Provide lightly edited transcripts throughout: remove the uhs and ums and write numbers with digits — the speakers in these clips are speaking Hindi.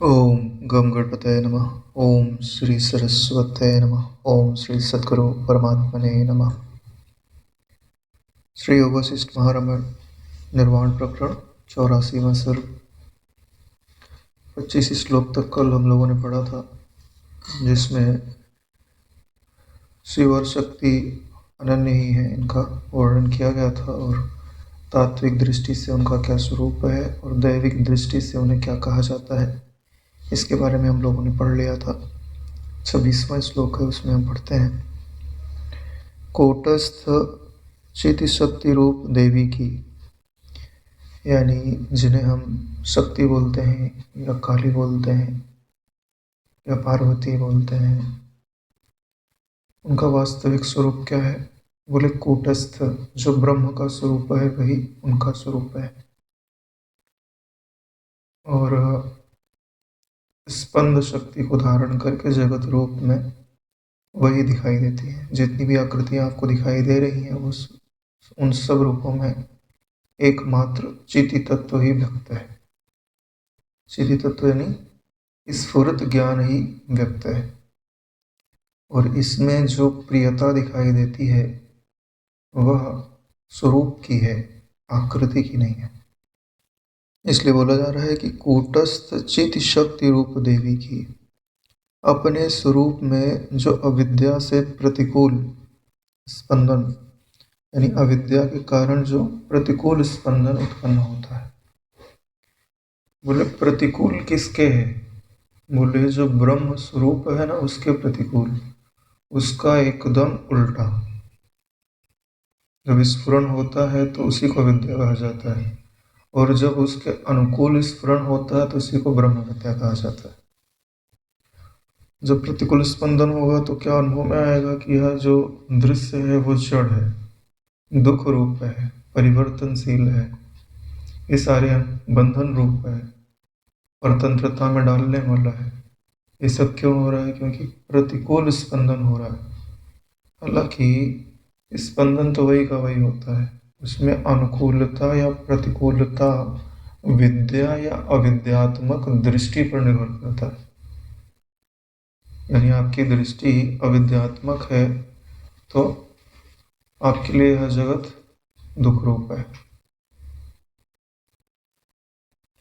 ओम गम गणपतये नमः। ओम श्री सरस्वतये नमः। ओम श्री सद्गुरु परमात्मने नमः। श्री योग वशिष्ठ महारामायण निर्वाण प्रकरण 84वां सर्ग। 25 श्लोक तक कल हम लोगों ने पढ़ा था, जिसमें शिव और शक्ति अनन्य ही है, इनका वर्णन किया गया था और तात्विक दृष्टि से उनका क्या स्वरूप है और दैविक दृष्टि से उन्हें क्या कहा जाता है, इसके बारे में हम लोगों ने पढ़ लिया था। 26वां श्लोक है, उसमें हम पढ़ते हैं, कूटस्थ चिति शक्ति रूप देवी की, यानी जिन्हें हम शक्ति बोलते हैं या काली बोलते हैं या पार्वती बोलते हैं, उनका वास्तविक स्वरूप क्या है? बोले कूटस्थ, जो ब्रह्म का स्वरूप है वही उनका स्वरूप है। और स्पंद शक्ति को धारण करके जगत रूप में वही दिखाई देती है। जितनी भी आकृतियां आपको दिखाई दे रही हैं उन सब रूपों में एकमात्र चिति तत्व ही व्यक्त है। चिति तत्व यानी स्फुरित ज्ञान ही व्यक्त है, और इसमें जो प्रियता दिखाई देती है वह स्वरूप की है, आकृति की नहीं है। इसलिए बोला जा रहा है कि कूटस्थ चित शक्ति रूप देवी की, अपने स्वरूप में जो अविद्या से प्रतिकूल स्पंदन, यानी अविद्या के कारण जो प्रतिकूल स्पंदन उत्पन्न होता है। बोले प्रतिकूल किसके है? बोले जो ब्रह्म स्वरूप है ना, उसके प्रतिकूल, उसका एकदम उल्टा। जब स्फुरण होता है तो उसी को विद्या कहा जाता है, और जब उसके अनुकूल स्फुरण होता है तो उसी को ब्रह्म विद्या कहा जाता है। जब प्रतिकूल स्पंदन होगा तो क्या अनुभव में आएगा कि यह जो दृश्य है वो जड़ है, दुख रूप है, परिवर्तनशील है, ये सारे बंधन रूप है, परतंत्रता में डालने वाला है। ये सब क्यों हो रहा है? क्योंकि प्रतिकूल स्पंदन हो रहा है। हालांकि स्पंदन तो वही का वही होता है, उसमें अनुकूलता या प्रतिकूलता विद्या या अविद्यात्मक दृष्टि पर निर्भर करता है। यानी आपकी दृष्टि अविद्यात्मक है तो आपके लिए यह जगत दुख रूप है,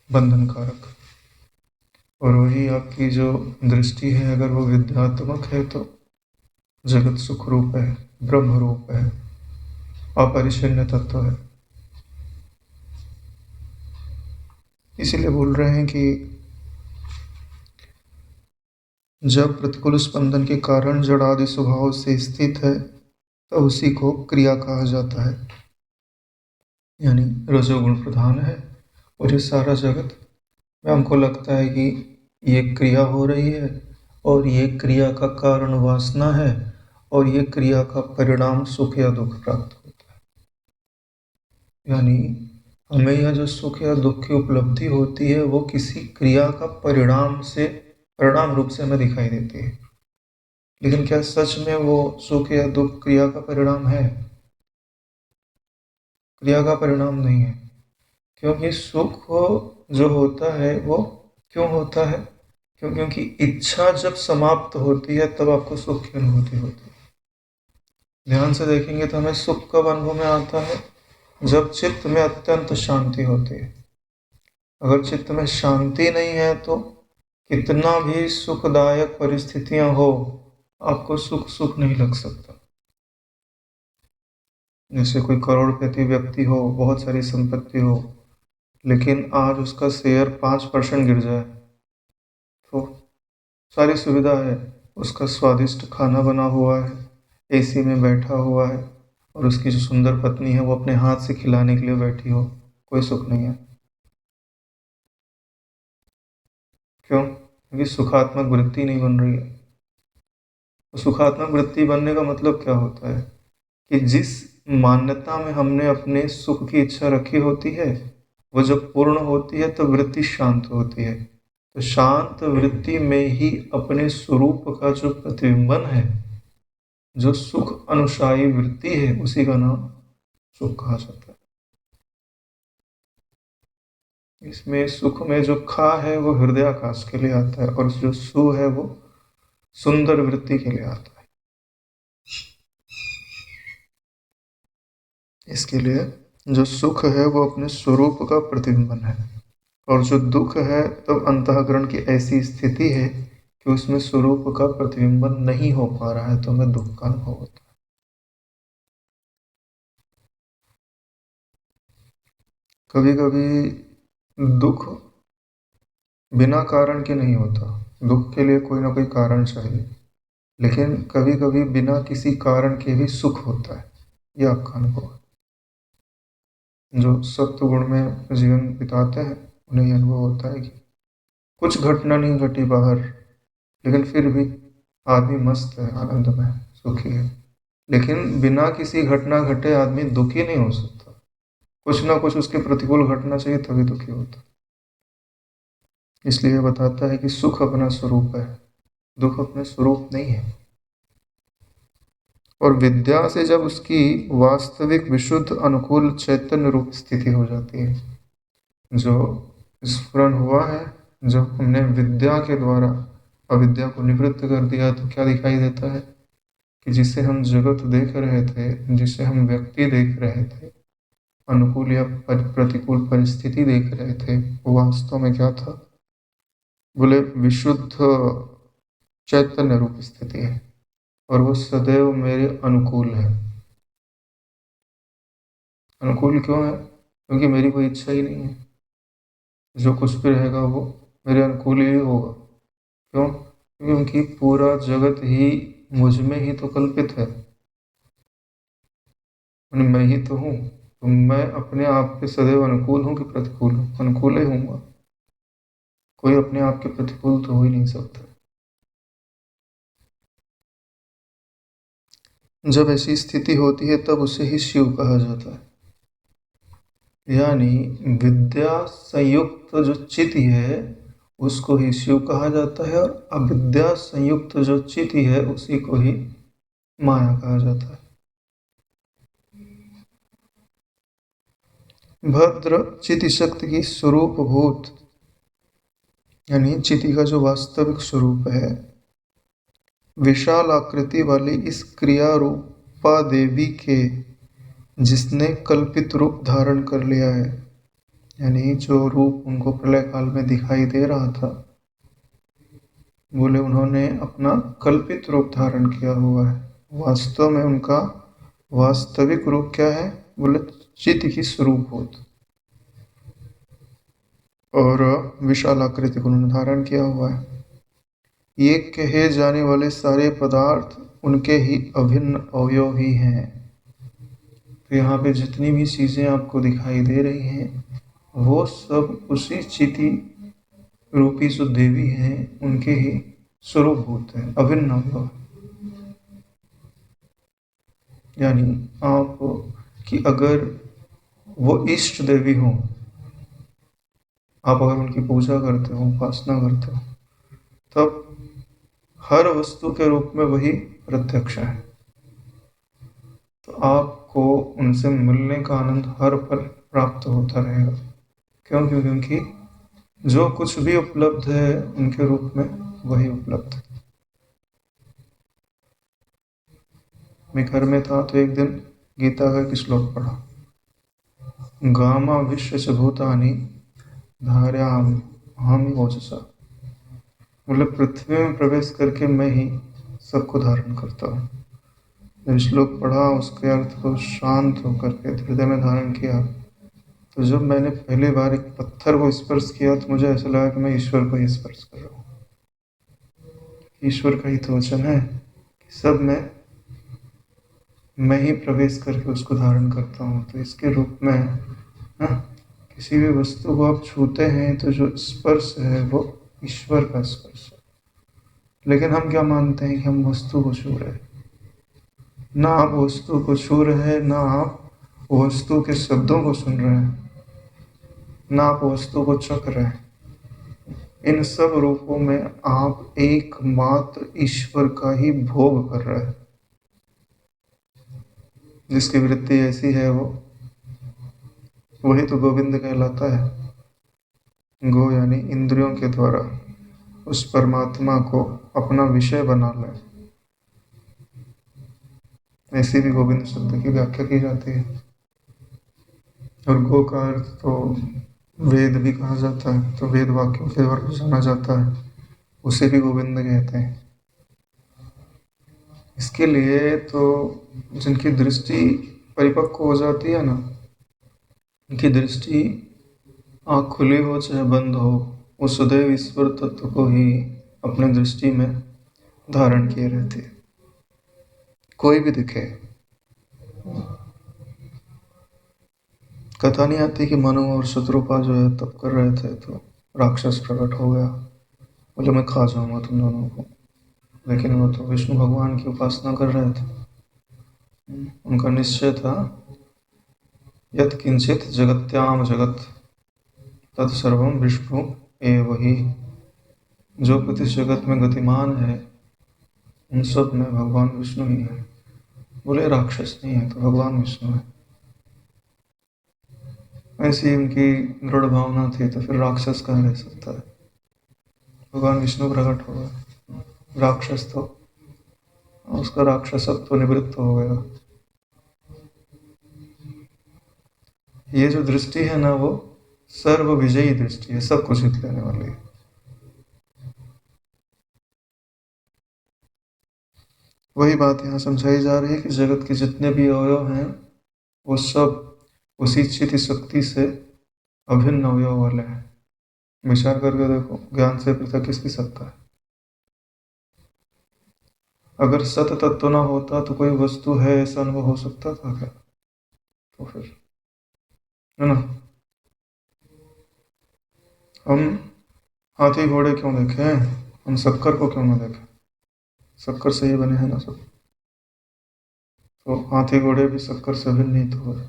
बंधनकारक। और वही आपकी जो दृष्टि है, अगर वो विद्यात्मक है तो जगत सुख रूप है, ब्रह्म रूप है, अपरिच्छिन्न तत्व है। इसीलिए बोल रहे हैं कि जब प्रतिकूल स्पंदन के कारण जड़ आदि स्वभाव से स्थित है तो उसी को क्रिया कहा जाता है, यानी रजोगुण प्रधान है। और ये सारा जगत में हमको लगता है कि ये क्रिया हो रही है और ये क्रिया का कारण वासना है, और ये क्रिया का परिणाम सुख या दुख प्राप्त होता है। यानी हमें यह जो सुख या दुख की उपलब्धि होती है वो किसी क्रिया का परिणाम रूप से हमें दिखाई देती है। लेकिन क्या सच में वो सुख या दुख क्रिया का परिणाम है? क्रिया का परिणाम नहीं है, क्योंकि सुख जो होता है वो क्यों होता है? क्योंकि इच्छा जब समाप्त होती है तब आपको सुख की अनुभूति होती है। ध्यान से देखेंगे तो हमें सुख कब अनुभव में आता है? जब चित्त में अत्यंत शांति होती है। अगर चित्त में शांति नहीं है तो कितना भी सुखदायक परिस्थितियां हो, आपको सुख नहीं लग सकता। जैसे कोई करोड़पति व्यक्ति हो, बहुत सारी संपत्ति हो, लेकिन आज उसका शेयर 5% गिर जाए तो सारी सुविधा है, उसका स्वादिष्ट खाना बना हुआ है, एसी में बैठा हुआ है, और उसकी जो सुंदर पत्नी है वो अपने हाथ से खिलाने के लिए बैठी हो, कोई सुख नहीं है। क्यों? क्योंकि सुखात्मक वृत्ति नहीं बन रही है। तो सुखात्मक वृत्ति बनने का मतलब क्या होता है? कि जिस मान्यता में हमने अपने सुख की इच्छा रखी होती है वो जब पूर्ण होती है तो वृत्ति शांत होती है। तो शांत वृत्ति में ही अपने स्वरूप का जो प्रतिबिंबन है, जो सुख अनुसायी वृत्ति है, उसी का नाम सुख कहा जाता है। इसमें सुख में जो खा है वो हृदयाकाश के लिए आता है, और जो सु है वो सुंदर वृत्ति के लिए आता है। इसके लिए जो सुख है वो अपने स्वरूप का प्रतिबिंबन है, और जो दुख है तब अंतःकरण की ऐसी स्थिति है कि उसमें स्वरूप का प्रतिबिंबन नहीं हो पा रहा है, तो हमें दुख का अनुभव होता है। कभी कभी दुख बिना कारण के नहीं होता, दुख के लिए कोई ना कोई कारण चाहिए, लेकिन कभी कभी बिना किसी कारण के भी सुख होता है। यह आपका अनुभव है। जो सत्व गुण में जीवन बिताते हैं उन्हें यह अनुभव होता है कि कुछ घटना नहीं घटी बाहर, लेकिन फिर भी आदमी मस्त है, आनंद में है, सुखी है। लेकिन बिना किसी घटना घटे आदमी दुखी नहीं हो सकता, कुछ ना कुछ उसके प्रतिकूल घटना चाहिए तभी दुखी होता। इसलिए बताता है कि सुख अपना स्वरूप है, दुख अपने स्वरूप नहीं है। और विद्या से जब उसकी वास्तविक विशुद्ध अनुकूल चैतन्य रूप स्थिति हो जाती है, जो स्फुरन हुआ है, जब हमने विद्या के द्वारा अविद्या को निवृत्त कर दिया, तो क्या दिखाई देता है कि जिसे हम जगत देख रहे थे, जिसे हम व्यक्ति देख रहे थे, अनुकूल या प्रतिकूल परिस्थिति देख रहे थे, वो वास्तव में क्या था? बोले विशुद्ध चैतन्य रूप स्थिति है, और वो सदैव मेरे अनुकूल है। अनुकूल क्यों है? क्योंकि मेरी कोई इच्छा ही नहीं है, जो कुछ भी रहेगा वो मेरे अनुकूल ही होगा। क्यों? क्योंकि पूरा जगत ही मुझ में ही तो कल्पित है, मैं ही तो हूँ। तो मैं अपने आप के सदैव अनुकूल हूँ कि प्रतिकूल हूँ? अनुकूल ही हूँगा, कोई अपने आप के प्रतिकूल तो हो ही नहीं सकता। जब ऐसी स्थिति होती है तब उसे ही शिव कहा जाता है। यानी विद्या संयुक्त जो चिति है उसको ही शिव कहा जाता है, और अविद्या संयुक्त जो चिति है उसी को ही माया कहा जाता है। भद्र चिति शक्ति की स्वरूप भूत, यानी चिति का जो वास्तविक स्वरूप है, विशाल आकृति वाली इस क्रिया रूपा देवी के जिसने कल्पित रूप धारण कर लिया है, यानी जो रूप उनको प्रलय काल में दिखाई दे रहा था, बोले उन्होंने अपना कल्पित रूप धारण किया हुआ है। वास्तव में उनका वास्तविक रूप क्या है? बोले चित्त की स्वरूप भूत, और विशाल आकृति को उन्होंने धारण किया हुआ है। ये कहे जाने वाले सारे पदार्थ उनके ही अभिन्न अवयव ही हैं। तो यहाँ पे जितनी भी चीज़ें आपको दिखाई दे रही हैं वो सब उसी चिति रूपी जो देवी हैं उनके ही स्वरूप भूत हैं, अभिन्न अवयव। यानी आप कि अगर वो इष्ट देवी हो, आप अगर उनकी पूजा करते हो, उपासना करते हो, तब हर वस्तु के रूप में वही प्रत्यक्ष है, तो आपको उनसे मिलने का आनंद हर पल प्राप्त होता रहेगा। क्यों? क्योंकि जो कुछ भी उपलब्ध है उनके रूप में वही उपलब्ध है। मैं घर में था तो एक दिन गीता का एक श्लोक पढ़ा, गामा विश्व च भूतानि धारयाम्यहं ओजसा। मतलब पृथ्वी में प्रवेश करके मैं ही सबको धारण करता हूँ। जब श्लोक पढ़ा, उसके अर्थ को शांत होकर के हृदय में धारण किया, तो जब मैंने पहली बार एक पत्थर को स्पर्श किया तो मुझे ऐसा लगा कि मैं ईश्वर को ही स्पर्श कर रहा हूँ। ईश्वर का ही तो वचन है कि सब में मैं ही प्रवेश करके उसको धारण करता हूँ। तो इसके रूप में किसी भी वस्तु को आप छूते हैं तो जो स्पर्श है वो ईश्वर का स्पर्श है। लेकिन हम क्या मानते हैं कि हम वस्तु को छू रहे हैं। ना आप वस्तु को छू रहे हैं, ना आप वस्तु के शब्दों को सुन रहे हैं, ना आप वस्तु को चख रहे हैं। इन सब रूपों में आप एकमात्र ईश्वर का ही भोग कर रहे हैं। जिसकी वृत्ति ऐसी है वो वही तो गोविंद कहलाता है। गो यानी इंद्रियों के द्वारा उस परमात्मा को अपना विषय बना ले। ऐसी भी गोविंद शब्द की व्याख्या की जाती है। और गो का अर्थ तो वेद भी कहा जाता है, तो वेद वाक्यों के द्वारा जाना जाता है, उसे भी गोविंद कहते हैं। इसके लिए तो जिनकी दृष्टि परिपक्व हो जाती है ना, उनकी दृष्टि आँख खुली हो चाहे बंद हो, वो सदैव ईश्वर तत्व को ही अपने दृष्टि में धारण किए रहते हैं, कोई भी दिखे। कथा नहीं आती कि मनु और शत्रुपा जो है तप कर रहे थे तो राक्षस प्रकट हो गया, बोले मैं खा जाऊंगा तुम दोनों को, लेकिन वो तो विष्णु भगवान की उपासना कर रहे थे। उनका निश्चय था यत् किंचित जगत्याम जगत तत्सर्वम विष्णु एव ही। जो कुछ इस जगत में गतिमान है उन सब में भगवान विष्णु ही है। बोले राक्षस नहीं है तो भगवान विष्णु है। ऐसी उनकी दृढ़ भावना थी, तो फिर राक्षस कहाँ रह सकता है। भगवान विष्णु प्रकट हो गए, राक्षस तो उसका राक्षसत्व तो निवृत्त हो गया। ये जो दृष्टि है ना, वो सर्व विजयी दृष्टि है, सब कुछ जीत लेने वाली है। वही बात यहाँ समझाई जा रही है कि जगत के जितने भी अवयव हैं वो सब उसी चित शक्ति से अभिन्न अवयव वाले हैं। विचार करके देखो, ज्ञान से पृथक किसकी सत्ता है? अगर सत तत्व ना होता तो कोई वस्तु है ऐसा अनुभव हो सकता था क्या? तो फिर है ना, हम हाथी घोड़े क्यों देखे, हम शक्कर को क्यों ना देखें? शक्कर से ही बने हैं ना सब, तो हाथी घोड़े भी शक्कर से अभिन्न नहीं तो हुए।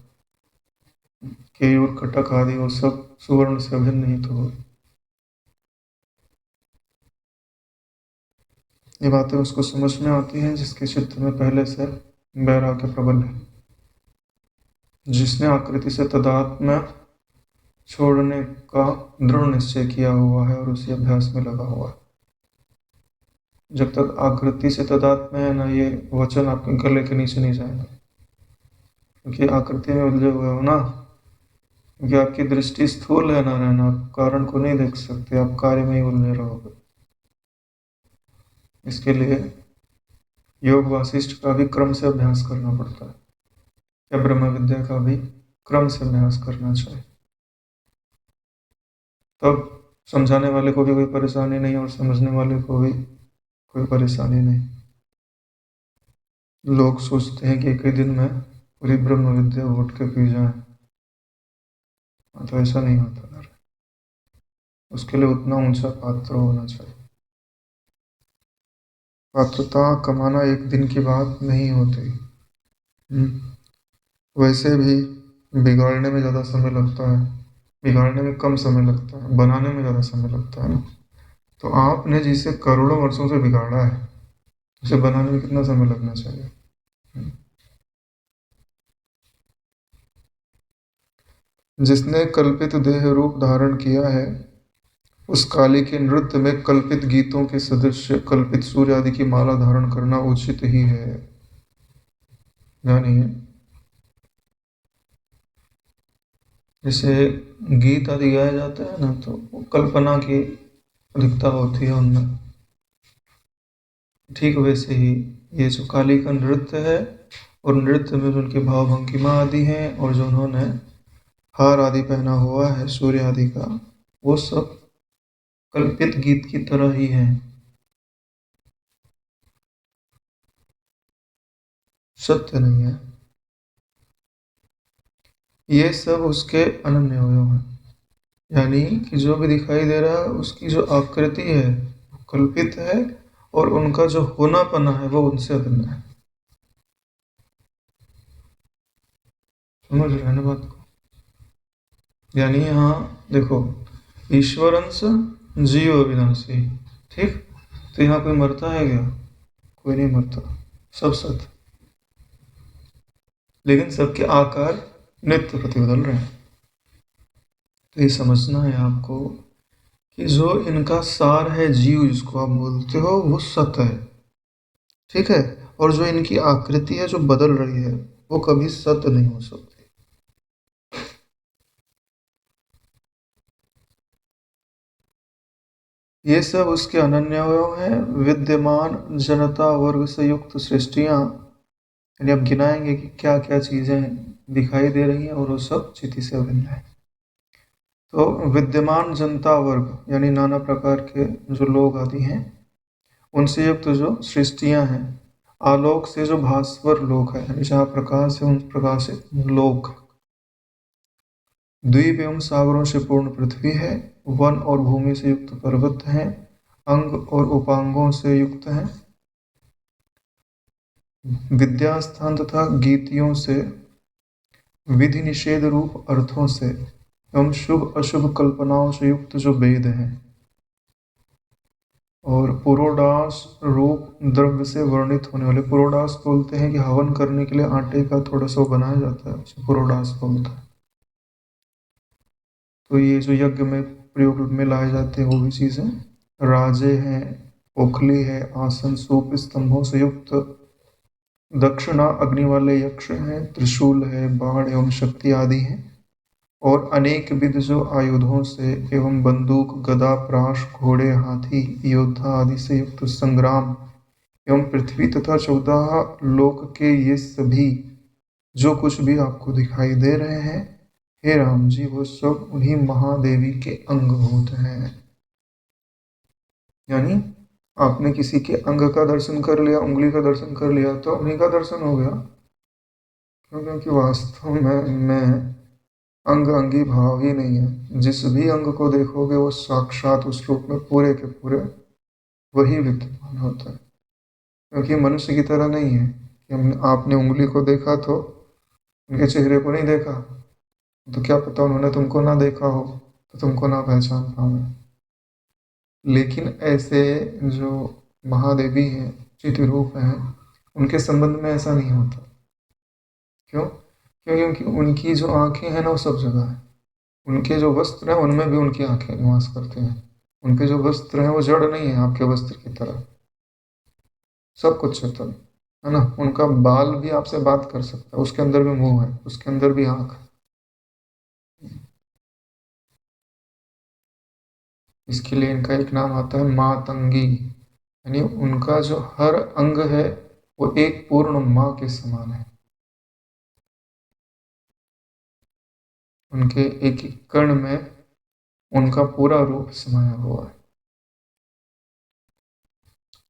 केयूर कटक आदि वो सब सुवर्ण से अभिन्न नहीं तो हुए। ये बातें उसको समझ में आती हैं जिसके चित्त में पहले से वैराग्य प्रबल है, जिसने आकृति से तदात्म्य छोड़ने का दृढ़ निश्चय किया हुआ है और उसी अभ्यास में लगा हुआ है। जब तक आकृति से तदात्म्य है ना, ये वचन आपके गले के नीचे नहीं जाएगा, क्योंकि आकृति में उलझे हुए हो ना, क्योंकि आपकी दृष्टि स्थूल है ना रहना, आप कारण को नहीं देख सकते, आप कार्य में ही उलझे रहोगे। इसके लिए योग वासिष्ठ का भी क्रम से अभ्यास करना पड़ता है, या ब्रह्म विद्या का भी क्रम से अभ्यास करना चाहिए, तब समझाने वाले को भी कोई परेशानी नहीं और समझने वाले को भी कोई परेशानी नहीं। लोग सोचते हैं कि एक ही दिन में पूरी ब्रह्म विद्या घोट के पी जाए, तो ऐसा नहीं होता है। उसके लिए उतना ऊंचा पात्र होना चाहिए। पात्रता कमाना एक दिन की बात नहीं होती। वैसे भी बिगाड़ने में ज़्यादा समय लगता है, बिगाड़ने में कम समय लगता है, बनाने में ज़्यादा समय लगता है ना। तो आपने जिसे करोड़ों वर्षों से बिगाड़ा है, उसे बनाने में कितना समय लगना चाहिए? जिसने कल्पित देह रूप धारण किया है, उस काली के नृत्य में कल्पित गीतों के सदृश कल्पित सूर्य आदि की माला धारण करना उचित ही है। यानी जैसे गीत आदि गाए जाते हैं ना, तो वो कल्पना की अधिकता होती है उनमें, ठीक वैसे ही ये जो काली का नृत्य है, और नृत्य में जो उनके भाव भंगिमा आदि हैं, और जो उन्होंने हार आदि पहना हुआ है सूर्य आदि का, वो सब कल्पित गीत की तरह ही है, सत्य नहीं है। ये सब उसके अनन्य अवयव हैं, यानी कि जो भी दिखाई दे रहा है उसकी जो आकृति है वो कल्पित है, और उनका जो होनापना है वो उनसे अभिन्न है। समझ रहे हैं ना बात को? यानी यहाँ देखो, ईश्वर अंश जीव अविनाशी, ठीक, तो यहाँ कोई मरता है क्या? कोई नहीं मरता, सब सत्य, लेकिन सबके आकार नित्य प्रतिबदल रहे हैं। तो ये समझना है आपको कि जो इनका सार है, जीव जिसको आप बोलते हो, वो सत है, ठीक है। और जो इनकी आकृति है जो बदल रही है, वो कभी सत्य नहीं हो सकती। ये सब उसके अनन्य अवयव हैं। विद्यमान जनता वर्ग से युक्त सृष्टियां, यानी अब गिनाएंगे कि क्या क्या चीजें दिखाई दे रही हैं, और वो सब चिति से अभिन्न है। तो विद्यमान जनता वर्ग यानी नाना प्रकार के जो लोग आदि हैं, उनसे युक्त जो सृष्टियां हैं, आलोक से जो भास्वर लोक है, यानी जहाँ प्रकाश है उन प्रकाशित लोक, द्वीप एवं सागरों से पूर्ण पृथ्वी है, वन और भूमि से युक्त पर्वत हैं, अंग और उपांगों से युक्त हैं, विद्यास्थान तथा गीतियों से, विधि निषेध रूप अर्थों से एवं शुभ अशुभ कल्पनाओं से युक्त जो वेद हैं, और पुरोडास रूप द्रव्य से वर्णित होने वाले, पुरोडास बोलते हैं कि हवन करने के लिए आटे का थोड़ा सा बनाया जाता है, उसे पुरोडास बोलता है। तो ये जो यज्ञ में प्रयोग में लाए जाते हैं वो भी चीज़ें, राजे हैं, ओखली है, आसन सूप स्तंभों से युक्त, दक्षिणा अग्नि वाले यक्ष हैं, त्रिशूल है, बाण एवं शक्ति आदि हैं, और अनेक विध जो आयुधों से एवं बंदूक गदा प्राश घोड़े हाथी योद्धा आदि से युक्त संग्राम एवं पृथ्वी तथा 14 लोक के ये सभी जो कुछ भी आपको दिखाई दे रहे हैं, हे राम जी, वो सब उन्हीं महादेवी के अंगभूत हैं। यानी आपने किसी के अंग का दर्शन कर लिया, उंगली का दर्शन कर लिया, तो उन्हीं का दर्शन हो गया। क्यों? क्योंकि वास्तव में अंग अंगी भाव ही नहीं है। जिस भी अंग को देखोगे वो साक्षात उस रूप में पूरे के पूरे वही विद्यमान होता है। क्योंकि मनुष्य की तरह नहीं है कि हमने आपने उंगली को देखा तो उनके चेहरे को नहीं देखा, तो क्या पता उन्होंने तुमको ना देखा हो तो तुमको ना पहचान पाओगे। लेकिन ऐसे जो महादेवी हैं, चिति रूप हैं, उनके संबंध में ऐसा नहीं होता। क्यों? क्योंकि उनकी जो आंखें हैं ना वो सब जगह है। उनके जो वस्त्र हैं उनमें भी उनकी आंखें निवास करते हैं। उनके जो वस्त्र हैं वो जड़ नहीं है आपके वस्त्र की तरह, सब कुछ चेतन है ना। उनका बाल भी आपसे बात कर सकता है, उसके अंदर भी मुंह है, उसके अंदर भी आंख है। इसके लिए इनका एक नाम आता है मातंगी, यानी उनका जो हर अंग है वो एक पूर्ण माँ के समान है। उनके एक एक कण में उनका पूरा रूप समाया हुआ है।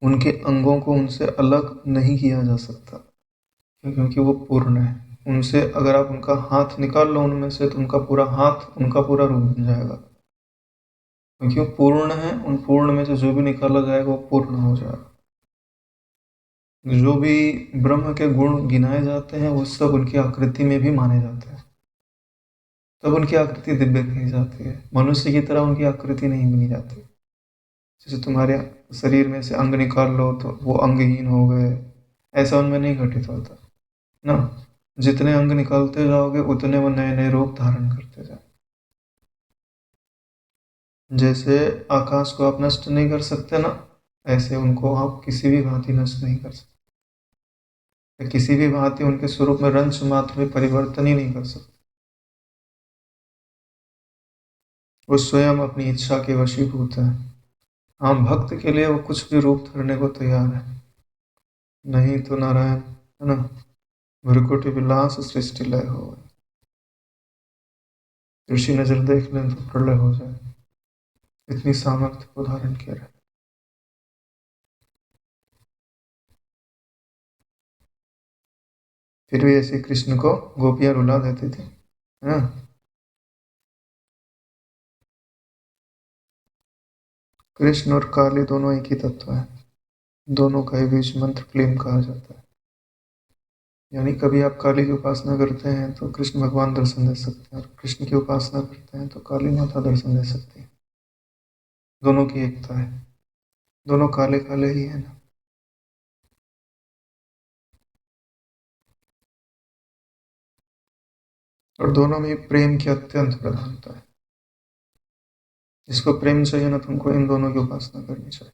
उनके अंगों को उनसे अलग नहीं किया जा सकता, क्योंकि वो पूर्ण है। उनसे अगर आप उनका हाथ निकाल लो उनमें से, तो उनका पूरा हाथ उनका पूरा रूप बन जाएगा, क्योंकि वो पूर्ण है। उन पूर्ण में से जो भी निकाला जाएगा वो पूर्ण हो जाएगा। जो भी ब्रह्म के गुण गिनाए जाते हैं वो सब उनकी आकृति में भी माने जाते हैं, तब उनकी आकृति दिव्य कही जाती है। मनुष्य की तरह उनकी आकृति नहीं बनी जाती। जैसे तुम्हारे शरीर में से अंग निकाल लो तो वो अंगहीन हो गए, ऐसा उनमें नहीं घटित होता ना। जितने अंग निकालते जाओगे उतने वो नए नए रूप धारण करते जाए। जैसे आकाश को आप नष्ट नहीं कर सकते ना, ऐसे उनको आप किसी भी भांति नष्ट नहीं कर सकते। किसी भी भांति उनके स्वरूप में रंच मात्र में परिवर्तन ही नहीं कर सकते। वो स्वयं अपनी इच्छा के वशीभूत है। हाँ, भक्त के लिए वो कुछ भी रूप धरने को तैयार है। नहीं तो नारायण, है ना, भृकुटि विलास सृष्टि लय हो, ऋषि नजर देख लें तो प्रलय हो जाए, इतनी सामर्थ्य को धारण किया है। फिर भी ऐसे कृष्ण को गोपियां रुला देती थी, है ना। कृष्ण और काली दोनों एक ही तत्व है। दोनों का ही बीच मंत्र प्रेम कहा जाता है। यानी कभी आप काली की उपासना करते हैं तो कृष्ण भगवान दर्शन दे सकते हैं, और कृष्ण की उपासना करते हैं तो काली माता दर्शन दे सकती है। दोनों की एकता है, दोनों काले काले ही है ना। और दोनों में प्रेम की अत्यंत प्रधानता है। जिसको प्रेम चाहिए ना, तुमको इन दोनों की उपासना करनी चाहिए।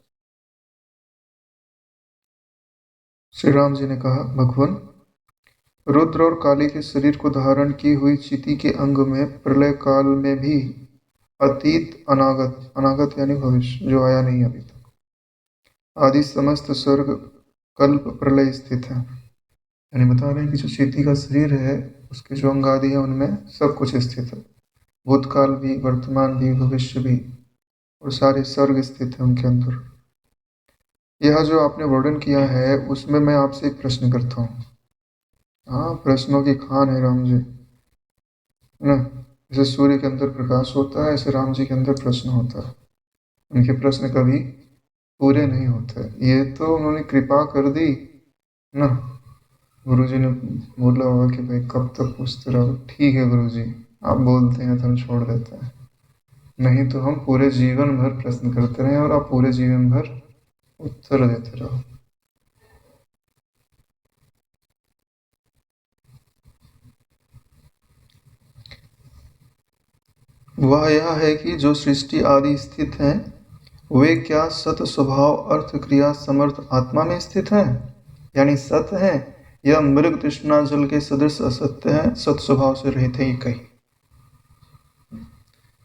श्री राम जी ने कहा, भगवान, रुद्र और काली के शरीर को धारण की हुई चींटी के अंग में प्रलय काल में भी अतीत, अनागत, अनागत यानी भविष्य जो आया नहीं अभी तक, आदि समस्त स्वर्ग कल्प प्रलय स्थित है। यानी बता रहे हैं कि जो चींटी का शरीर है, उसके जो अंग आदि है, उनमें सब कुछ स्थित है। भूतकाल भी, वर्तमान भी, भविष्य भी, और सारे स्वर्ग स्थित है उनके अंदर। यह जो आपने वर्णन किया है, उसमें मैं आपसे एक प्रश्न करता हूँ। हाँ, प्रश्नों की खान है राम जी, है ना। जैसे सूर्य के अंदर प्रकाश होता है, ऐसे राम जी के अंदर प्रश्न होता है। उनके प्रश्न कभी पूरे नहीं होते। ये तो उन्होंने कृपा कर दी ना। गुरु जी ने बोला होगा कि भाई कब तक पूछते रहो, ठीक है गुरु जी, आप बोलते हैं तो हम छोड़ देते हैं, नहीं तो हम पूरे जीवन भर प्रश्न करते रहे और आप पूरे जीवन भर उत्तर देते रहो। वह यह है कि जो सृष्टि आदि स्थित हैं, वे क्या सत स्वभाव अर्थ क्रिया समर्थ आत्मा में स्थित हैं, यानी सत हैं, या मृग तृष्णा जल के सदृश असत्य हैं, सत स्वभाव से रहित हैं, ये कही।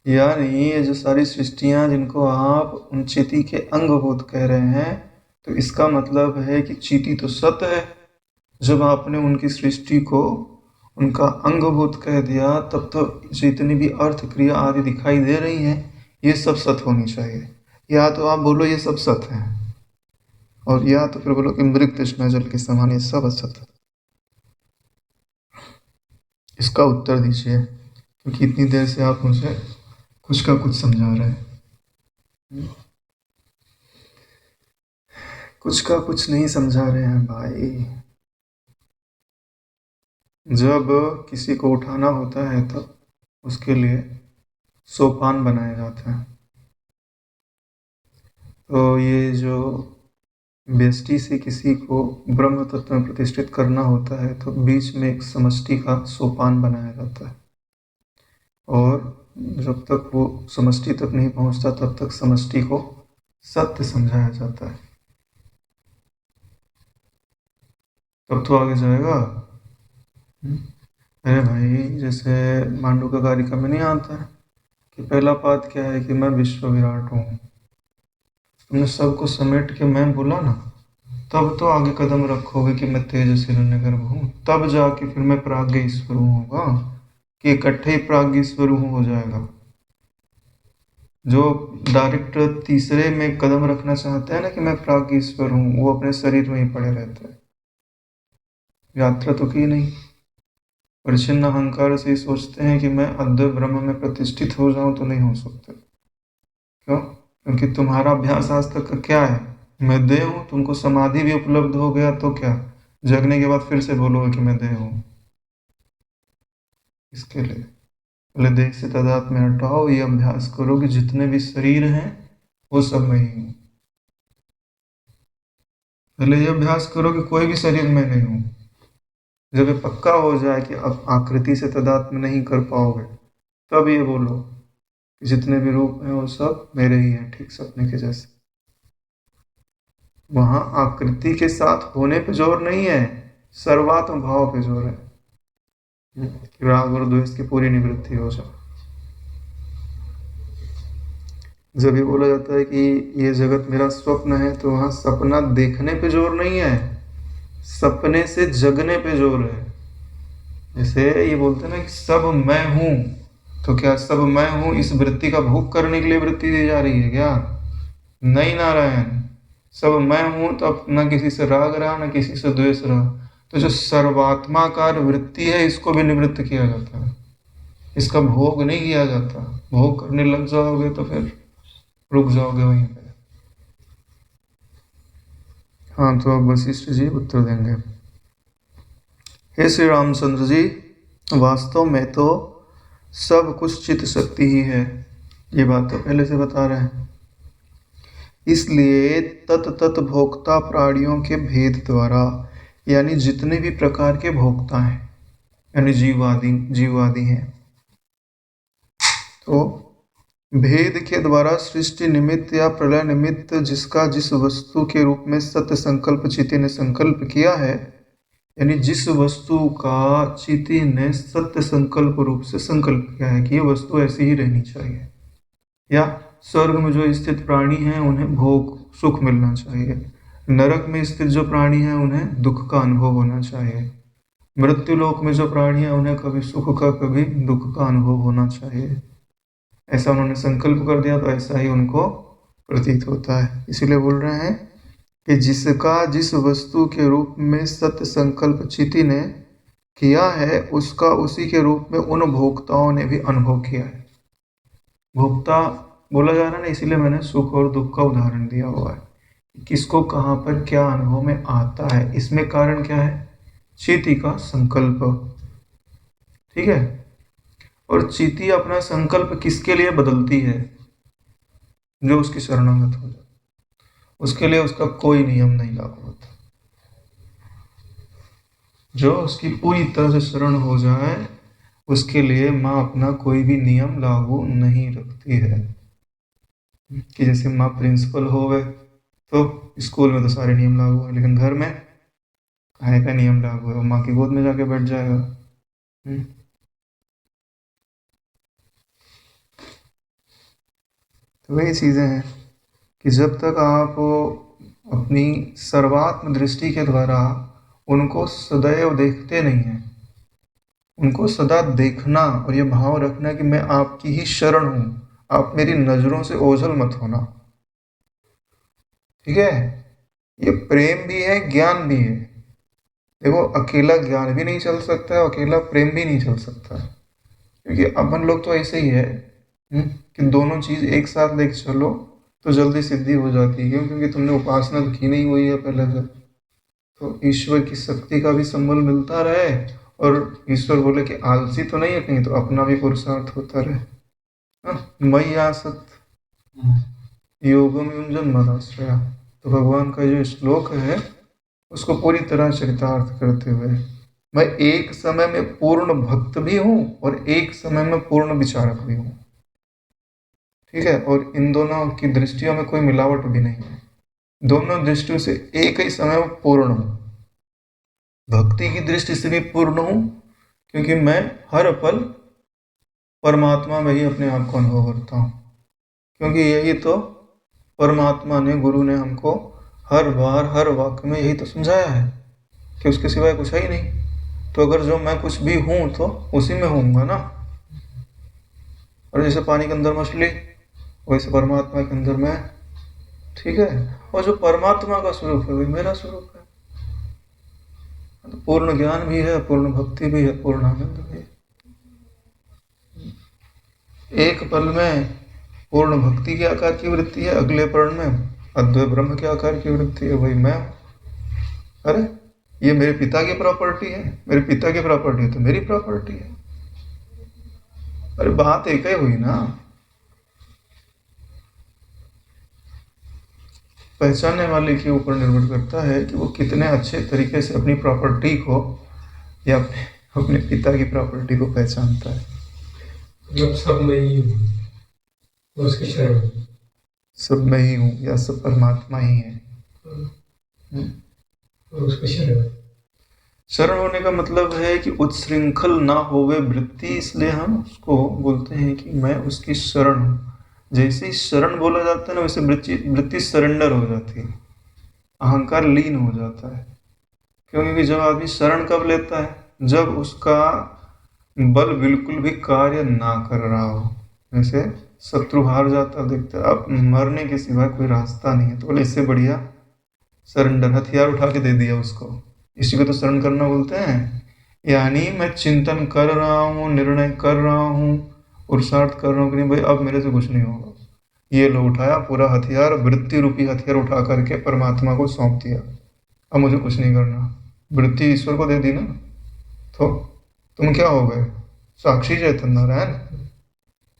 यानी ये जो सारी सृष्टियां जिनको आप उन चींटी के अंगभूत कह रहे हैं, तो इसका मतलब है कि चींटी तो सत है। जब आपने उनकी सृष्टि को उनका अंगभूत कह दिया, तब तो जितनी भी अर्थ क्रिया आदि दिखाई दे रही हैं, ये सब सत होनी चाहिए। या तो आप बोलो ये सब सत है, और या तो फिर बोलो कि मृग तृष्णा जल के समान ये सब असत है। इसका उत्तर दीजिए, क्योंकि इतनी देर से आप मुझे कुछ का कुछ समझा रहे हैं, कुछ का कुछ नहीं समझा रहे हैं भाई। जब किसी को उठाना होता है तब उसके लिए सोपान बनाया जाता है। तो ये जो व्यष्टि से किसी को ब्रह्म तत्व में प्रतिष्ठित करना होता है, तो बीच में एक समष्टि का सोपान बनाया जाता है, और जब तक वो समष्टि तक नहीं पहुंचता, तब तक समष्टि को सत्य समझाया जाता है, तब तो आगे जाएगा। अरे भाई, जैसे मांडू का कारिका में नहीं आता है कि पहला पाद क्या है कि मैं विश्व विराट हूँ। तुमने सबको समेट के मैं बोला ना, तब तो आगे कदम रखोगे कि मैं तेज हिरण्यगर्भ हूँ, तब जाके फिर मैं प्राज्ञ ईश्वर होगा, कि इकट्ठे ही प्राज्ञ ईश्वर हो जाएगा। जो डायरेक्ट तीसरे में कदम रखना चाहते हैं ना कि मैं प्राज्ञ ईश्वर हूँ, वो अपने शरीर में ही पड़े रहते हैं, यात्रा तो की नहीं। परिचिन्न अहंकार से ही सोचते हैं कि मैं अद्वैत ब्रह्म में प्रतिष्ठित हो जाऊं, तो नहीं हो सकते। क्यों? क्योंकि तुम्हारा अभ्यास आज तक का क्या है, मैं देह हूँ। तुमको समाधि भी उपलब्ध हो गया तो क्या, जगने के बाद फिर से बोलोगे कि मैं देह हूँ। इसके लिए पहले देह से तादात्म्य में हटाओ, ये अभ्यास करो कि जितने भी शरीर हैं वो सब मैं ही हूँ। पहले ये अभ्यास करो कि कोई भी शरीर में नहीं हूँ। जब ये पक्का हो जाए कि अब आकृति से तादात्म्य नहीं कर पाओगे, तब ये बोलो कि जितने भी रूप हैं वो सब मेरे ही हैं, ठीक सपने के जैसे। वहां आकृति के साथ होने पे जोर नहीं है, सर्वात्म भाव पे जोर है कि राग और द्वेष की पूरी निवृत्ति हो जाए। जब ये बोला जाता है कि ये जगत मेरा स्वप्न है, तो वहां सपना देखने पे जोर नहीं है, सपने से जगने पे जोर है। जैसे ये बोलते हैं ना कि सब मैं हूं, तो क्या सब मैं हूं इस वृत्ति का भोग करने के लिए वृत्ति दी जा रही है क्या? नहीं नारायण, सब मैं हूं तो अब न किसी से राग रहा, न किसी से द्वेष रहा। तो जो सर्वात्माकार वृत्ति है, इसको भी निवृत्त किया जाता है, इसका भोग नहीं किया जाता। भोग करने लग जाओगे तो फिर रुक जाओगे वहीं पे। हाँ, तो अब वशिष्ठ जी उत्तर देंगे। हे श्री रामचंद्र जी, वास्तव में तो सब कुछ चित्त शक्ति ही है, ये बात तो पहले से बता रहे हैं। इसलिए तत तत भोक्ता प्राणियों के भेद द्वारा, यानी जितने भी प्रकार के भोक्ता हैं, यानी जीवादि हैं, तो भेद के द्वारा सृष्टि निमित्त या प्रलय निमित्त जिसका जिस वस्तु के रूप में सत्य संकल्प चिति ने संकल्प किया है, यानी जिस वस्तु का चिति ने सत्य संकल्प रूप से संकल्प किया है कि ये वस्तु ऐसी ही रहनी चाहिए, या स्वर्ग में जो स्थित प्राणी हैं उन्हें भोग सुख मिलना चाहिए, नरक में स्थित जो प्राणी हैं उन्हें दुख का अनुभव होना चाहिए, मृत्यु लोक में जो प्राणी हैं उन्हें कभी सुख का कभी दुख का अनुभव होना चाहिए, ऐसा उन्होंने संकल्प कर दिया तो ऐसा ही उनको प्रतीत होता है। इसीलिए बोल रहे हैं कि जिसका जिस वस्तु के रूप में सत्य संकल्प चिति ने किया है उसका उसी के रूप में उन भोक्ताओं ने भी अनुभव किया है। भोक्ता बोला जा रहा है ना, इसीलिए मैंने सुख और दुख का उदाहरण दिया हुआ है। किसको कहाँ पर क्या अनुभव में आता है, इसमें कारण क्या है? चिति का संकल्प। ठीक है। और चिति अपना संकल्प किसके लिए बदलती है? जो उसकी शरणागत हो जाए, उसके लिए उसका कोई नियम नहीं लागू होता। जो उसकी पूरी तरह से शरण हो जाए उसके लिए माँ अपना कोई भी नियम लागू नहीं रखती है। कि जैसे माँ प्रिंसिपल हो गए तो स्कूल में तो सारे नियम लागू है, लेकिन घर में खाने का नियम लागू है, माँ की गोद में जाके बैठ जाएगा। तो वही चीज़ें हैं कि जब तक आप अपनी सर्वात्म दृष्टि के द्वारा उनको सदैव देखते नहीं हैं, उनको सदा देखना और ये भाव रखना कि मैं आपकी ही शरण हूँ, आप मेरी नज़रों से ओझल मत होना। ठीक है। ये प्रेम भी है, ज्ञान भी है। देखो, अकेला ज्ञान भी नहीं चल सकता है, अकेला प्रेम भी नहीं चल सकता है, क्योंकि अपन लोग तो ऐसे ही है कि दोनों चीज़ एक साथ लेके चलो तो जल्दी सिद्धि हो जाती है। क्यों? क्योंकि तुमने उपासना तो की नहीं हुई है पहले से, तो ईश्वर की शक्ति का भी संबल मिलता रहे और ईश्वर बोले कि आलसी तो नहीं है कहीं, तो अपना भी पुरुषार्थ होता रहे। मई आसत योगम युंजन मदाश्रया, तो भगवान का जो श्लोक है उसको पूरी तरह चरितार्थ करते हुए मैं एक समय में पूर्ण भक्त भी हूँ और एक समय में पूर्ण विचारक भी हूँ। ठीक है। और इन दोनों की दृष्टियों में कोई मिलावट भी नहीं है, दोनों दृष्टियों से एक ही समय में पूर्ण हूँ। भक्ति की दृष्टि से भी पूर्ण हूँ क्योंकि मैं हर पल परमात्मा में ही अपने आप को अनुभव करता हूँ, क्योंकि यही तो परमात्मा ने, गुरु ने हमको हर बार हर वाक्य में यही तो समझाया है कि उसके सिवाय कुछ है ही नहीं। तो अगर जो मैं कुछ भी हूँ तो उसी में होऊंगा ना। और जैसे पानी के अंदर मछली, वैसे परमात्मा के अंदर मैं। ठीक है। और जो परमात्मा का स्वरूप है वही मेरा स्वरूप है। तो पूर्ण ज्ञान भी है, पूर्ण भक्ति भी है, पूर्ण आनंद भी है। एक पल में पूर्ण भक्ति के आकार की वृत्ति है, अगले पल में अद्वैत ब्रह्म के आकार की वृत्ति है, वही मैं। अरे ये मेरे पिता की प्रॉपर्टी है, मेरे पिता की प्रॉपर्टी है तो मेरी प्रॉपर्टी है। अरे बात एक ही हुई ना। पहचानने वाले के ऊपर निर्भर करता है कि वो कितने अच्छे तरीके से अपनी प्रॉपर्टी को या अपने पिता की प्रॉपर्टी को पहचानता है। मतलब सब में ही हूँ, उसकी शरण, सब में ही हूँ या सब परमात्मा ही है। और उसकी शरण। शरण होने का मतलब है कि उच्छृंखल ना होवे वृत्ति, इसलिए हम उसको बोलते हैं कि मैं उसकी शरण हूँ। जैसे ही शरण बोला जाता है ना, वैसे वृत्ति सरेंडर हो जाती है, अहंकार लीन हो जाता है। क्योंकि जब आदमी शरण कब लेता है? जब उसका बल बिल्कुल भी कार्य ना कर रहा हो। जैसे शत्रु हार जाता देखता है, अब मरने के सिवा कोई रास्ता नहीं है, तो बोले इससे बढ़िया सरेंडर, हथियार उठा के दे दिया उसको। इसी को तो शरण करना बोलते हैं। यानी मैं चिंतन कर रहा हूँ, निर्णय कर रहा हूँ, पुरुषार्थ कर रहा हूँ कि नहीं भाई अब मेरे से कुछ नहीं होगा, ये लो उठाया पूरा हथियार, वृत्ति रूपी हथियार उठा करके परमात्मा को सौंप दिया, अब मुझे कुछ नहीं करना। वृत्ति ईश्वर को दे दी ना, तो तुम क्या हो गए? साक्षी चैतन्य नारायण।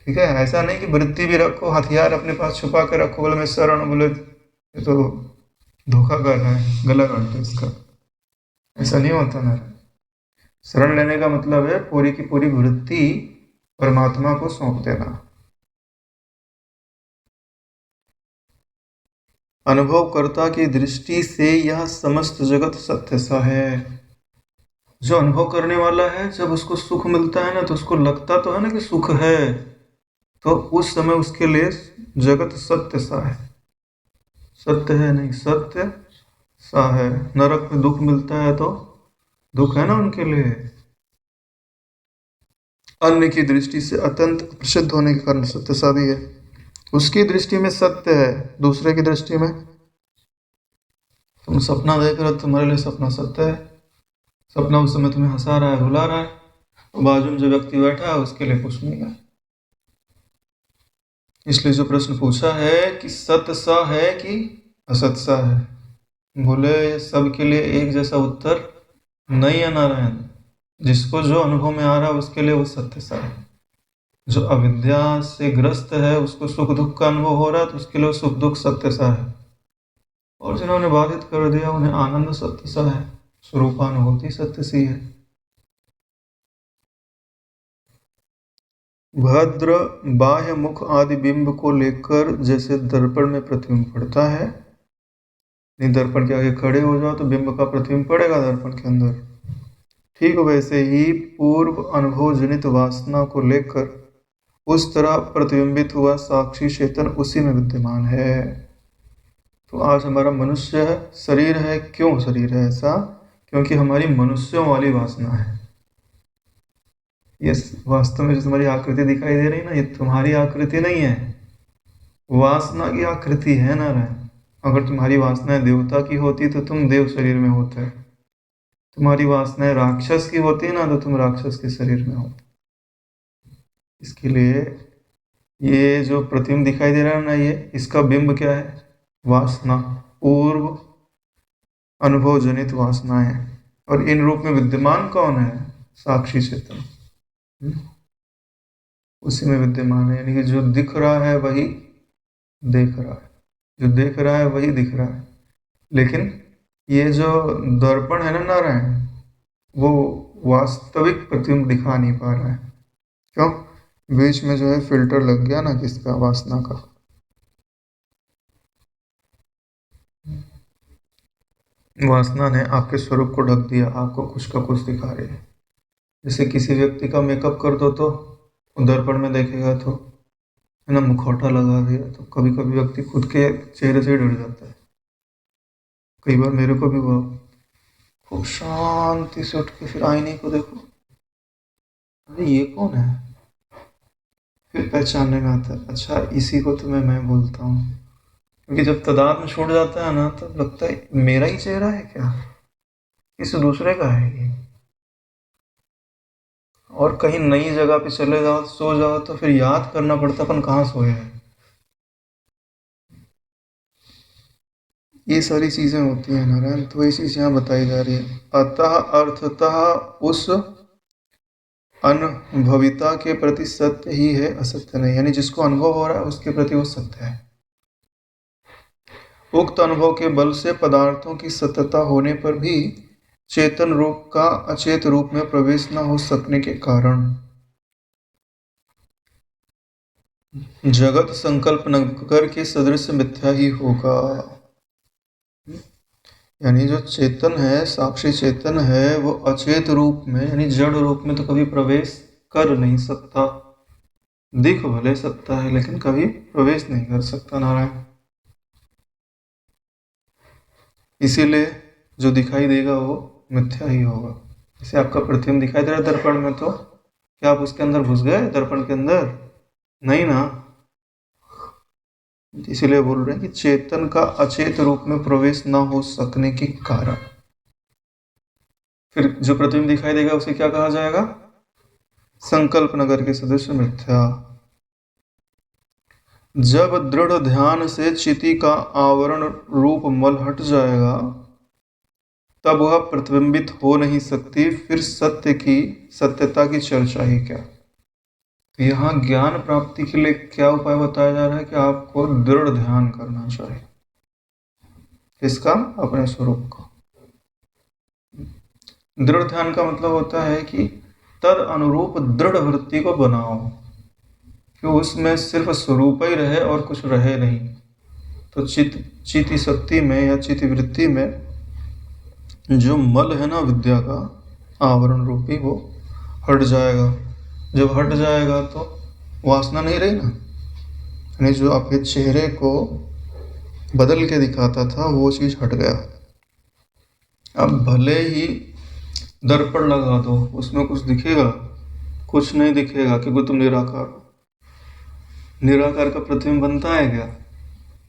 ठीक है। ऐसा नहीं कि वृत्ति भी रखो, हथियार अपने पास छुपा के रखो, बोले मैं शरण, बोले ये तो धोखा कर रहा है, गला काट दो इसका। ऐसा नहीं होता ना। शरण लेने का मतलब है पूरी की पूरी वृत्ति परमात्मा को सौंप देना। अनुभवकर्ता की दृष्टि से यह समस्त जगत सत्य सा है। जो अनुभव करने वाला है, जब उसको सुख मिलता है ना, तो उसको लगता तो है ना कि सुख है, तो उस समय उसके लिए जगत सत्य सा है। सत्य है नहीं, सत्य सा है। नरक में दुख मिलता है तो दुख है ना उनके लिए। अन्य की दृष्टि से अत्यंत प्रसिद्ध होने के कारण सत्य सा भी है। उसकी दृष्टि में सत्य है, दूसरे की दृष्टि में तुम सपना देख रहे हो, तुम्हारे लिए सपना सत्य है। सपना उस समय तुम्हें हंसा रहा है, रुला रहा है, और बाजू में जो व्यक्ति बैठा है उसके लिए कुछ नहीं है। इसलिए जो प्रश्न पूछा है कि सत्य सा है कि असत सा है, बोले सबके लिए एक जैसा उत्तर नहीं है नारायण। जिसको जो अनुभव में आ रहा है उसके लिए वो सत्य सा है। जो अविद्या से ग्रस्त है, उसको सुख दुख का अनुभव हो रहा है, तो उसके लिए सुख दुख सत्य सा है। और जिन्होंने बाधित कर दिया उन्हें आनंद सत्य सा है, स्वरूपानुभूति सत्य सी है। भद्र बाह्य मुख आदि बिंब को लेकर जैसे दर्पण में प्रतिबिंब पड़ता है, नहीं दर्पण के आगे खड़े हो जाओ तो बिंब का प्रतिबिंब पड़ेगा दर्पण के अंदर, ठीक वैसे ही पूर्व अनुभव जनित वासना को लेकर उस तरह प्रतिबिंबित हुआ साक्षी चेतन उसी में विद्यमान है। तो आज हमारा मनुष्य शरीर है। क्यों शरीर है ऐसा? क्योंकि हमारी मनुष्यों वाली वासना है। ये वास्तव में जो तुम्हारी आकृति दिखाई दे रही है ना, ये तुम्हारी आकृति नहीं है, वासना की आकृति है नारायण। अगर तुम्हारी वासनाएं देवता की होती तो तुम देव शरीर में होते, तुम्हारी वासनाएं राक्षस की होती ना तो तुम राक्षस के शरीर में होते। इसके लिए ये जो प्रतिबिंब दिखाई दे रहा है ना, ये इसका बिंब क्या है? वासना, पूर्व अनुभव जनित वासनाएं। और इन रूप में विद्यमान कौन है? साक्षी चेतन, उसी में विद्यमान है। यानी कि जो दिख रहा है वही देख रहा है, जो देख रहा है वही दिख रहा है। लेकिन ये जो दर्पण है ना नारायण, वो वास्तविक प्रतिबिंब दिखा नहीं पा रहा है। क्यों? बीच में जो है फिल्टर लग गया ना, किसका? वासना का। वासना ने आपके स्वरूप को ढक दिया, आपको कुछ का कुछ दिखा रही है। जैसे किसी व्यक्ति का मेकअप कर दो तो दर्पण में देखेगा तो है ना, मुखौटा लगा दिया तो कभी कभी व्यक्ति खुद के चेहरे से ही डर जाता है। कई बार मेरे को भी हुआ, खूब शांति से उठ के फिर आईने को देखो, अरे ये कौन है? फिर पहचानने में आता है, अच्छा इसी को तो मैं बोलता हूँ। क्योंकि जब तादाद में छूट जाता है ना, तब लगता है मेरा ही चेहरा है क्या, किसी दूसरे का है ये। और कहीं नई जगह पे चले जाओ, सो जाओ, तो फिर याद करना पड़ता अपन कहाँ सोए हैं। ये सारी चीजें होती हैं नारायण, तो वही चीज यहाँ बताई जा रही है। अतः अर्थतः उस अनुभविता के प्रति सत्य ही है, असत्य नहीं। यानी जिसको अनुभव हो रहा है उसके प्रति वो सत्य है। उक्त अनुभव के बल से पदार्थों की सत्यता होने पर भी चेतन रूप का अचेत रूप में प्रवेश न हो सकने के कारण जगत संकल्प नगर के सदृश मिथ्या ही होगा। यानी जो चेतन है, साक्षी चेतन है, वो अचेत रूप में यानी जड़ रूप में तो कभी प्रवेश कर नहीं सकता। दिख भले सकता है लेकिन कभी प्रवेश नहीं कर सकता नारायण। इसीलिए जो दिखाई देगा वो मिथ्या ही होगा। जैसे आपका प्रतिबिंब दिखाई दे रहा है दर्पण में, तो क्या आप उसके अंदर घुस गए दर्पण के अंदर? नहीं ना। इसीलिए बोल रहे हैं कि चेतन का अचेत रूप में प्रवेश ना हो सकने के कारण फिर जो प्रतिबिंब दिखाई देगा उसे क्या कहा जाएगा? संकल्प नगर के सदृश मिथ्या। जब दृढ़ ध्यान से चिति का आवरण रूप मल हट जाएगा तब वह प्रतिबिंबित हो नहीं सकती, फिर सत्य की सत्यता की चर्चा ही क्या। तो यहाँ ज्ञान प्राप्ति के लिए क्या उपाय बताया जा रहा है कि आपको दृढ़ ध्यान करना चाहिए। किसका? अपने स्वरूप का। दृढ़ ध्यान का मतलब होता है कि तद अनुरूप दृढ़ वृत्ति को बनाओ कि उसमें सिर्फ स्वरूप ही रहे और कुछ रहे नहीं। तो चिति शक्ति में या चिति वृत्ति में जो मल है ना विद्या का आवरण रूपी, वो हट जाएगा। जब हट जाएगा तो वासना नहीं रही ना, यानी जो आपके चेहरे को बदल के दिखाता था वो चीज़ हट गया। अब भले ही दर्पण लगा दो, उसमें कुछ दिखेगा? कुछ नहीं दिखेगा, क्योंकि तुम निराकार हो। निराकार का प्रतिबिंब बनता है क्या?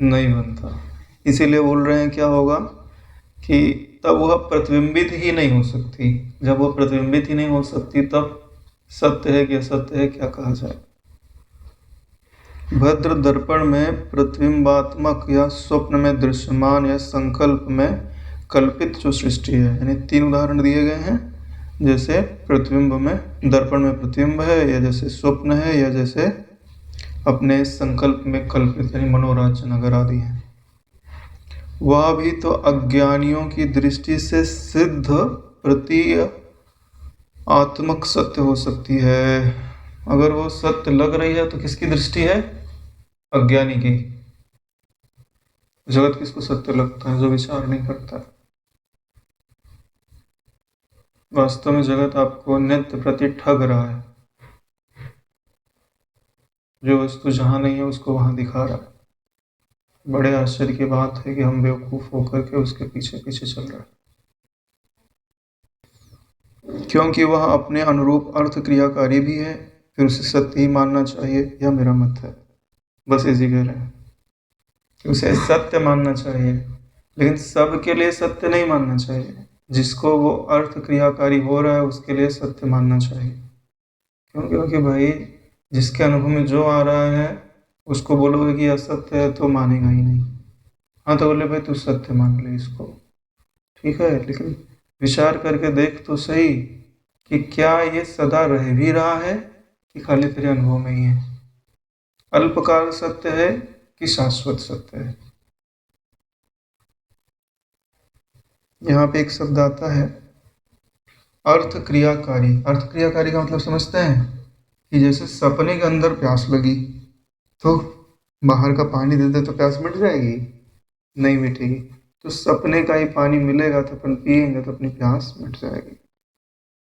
नहीं बनता। इसीलिए बोल रहे हैं क्या होगा कि तब वह प्रतिबिंबित ही नहीं हो सकती। जब वह प्रतिबिंबित ही नहीं हो सकती तब सत्य है कि असत्य है क्या कहा जाए। भद्र दर्पण में प्रतिबिंबात्मक या स्वप्न में दृश्यमान या संकल्प में कल्पित जो सृष्टि है, यानी 3 उदाहरण दिए गए हैं। जैसे प्रतिबिंब में, दर्पण में प्रतिबिंब है, या जैसे स्वप्न है, या जैसे अपने संकल्प में कल्पित यानी मनोराज्य नगर आदि है। वह भी तो अज्ञानियों की दृष्टि से सिद्ध प्रतीय आत्मक सत्य हो सकती है। अगर वो सत्य लग रही है तो किसकी दृष्टि है? अज्ञानी की। जगत किसको सत्य लगता है? जो विचार नहीं करता। वास्तव में जगत आपको नित्य प्रति ठग रहा है। जो वस्तु जहां नहीं है उसको वहां दिखा रहा है। बड़े आश्चर्य की बात है कि हम बेवकूफ होकर के उसके पीछे पीछे चल रहे हैं, क्योंकि वह अपने अनुरूप अर्थ क्रियाकारी भी है। फिर उसे सत्य ही मानना चाहिए, यह मेरा मत है। बस इसी कह रहे हैं, उसे सत्य मानना चाहिए, लेकिन सबके लिए सत्य नहीं मानना चाहिए। जिसको वो अर्थ क्रियाकारी हो रहा है उसके लिए सत्य मानना चाहिए। क्यों? क्योंकि भाई जिसके अनुभव में जो आ रहा है उसको बोलोगे कि असत्य है तो मानेगा ही नहीं। हाँ तो बोले भाई तू सत्य मान ले इसको, ठीक है, लेकिन विचार करके देख तो सही कि क्या ये सदा रह भी रहा है कि खाली तेरे अनुभव में ही है। अल्पकाल सत्य है कि शाश्वत सत्य है। यहाँ पे एक शब्द आता है अर्थ क्रियाकारी। अर्थ क्रियाकारी का मतलब समझते हैं कि जैसे सपने के अंदर प्यास लगी तो बाहर का पानी दे दे तो प्यास मिट जाएगी? नहीं मिटेगी। तो सपने का ही पानी मिलेगा तो अपन पिएंगे तो अपनी प्यास मिट जाएगी।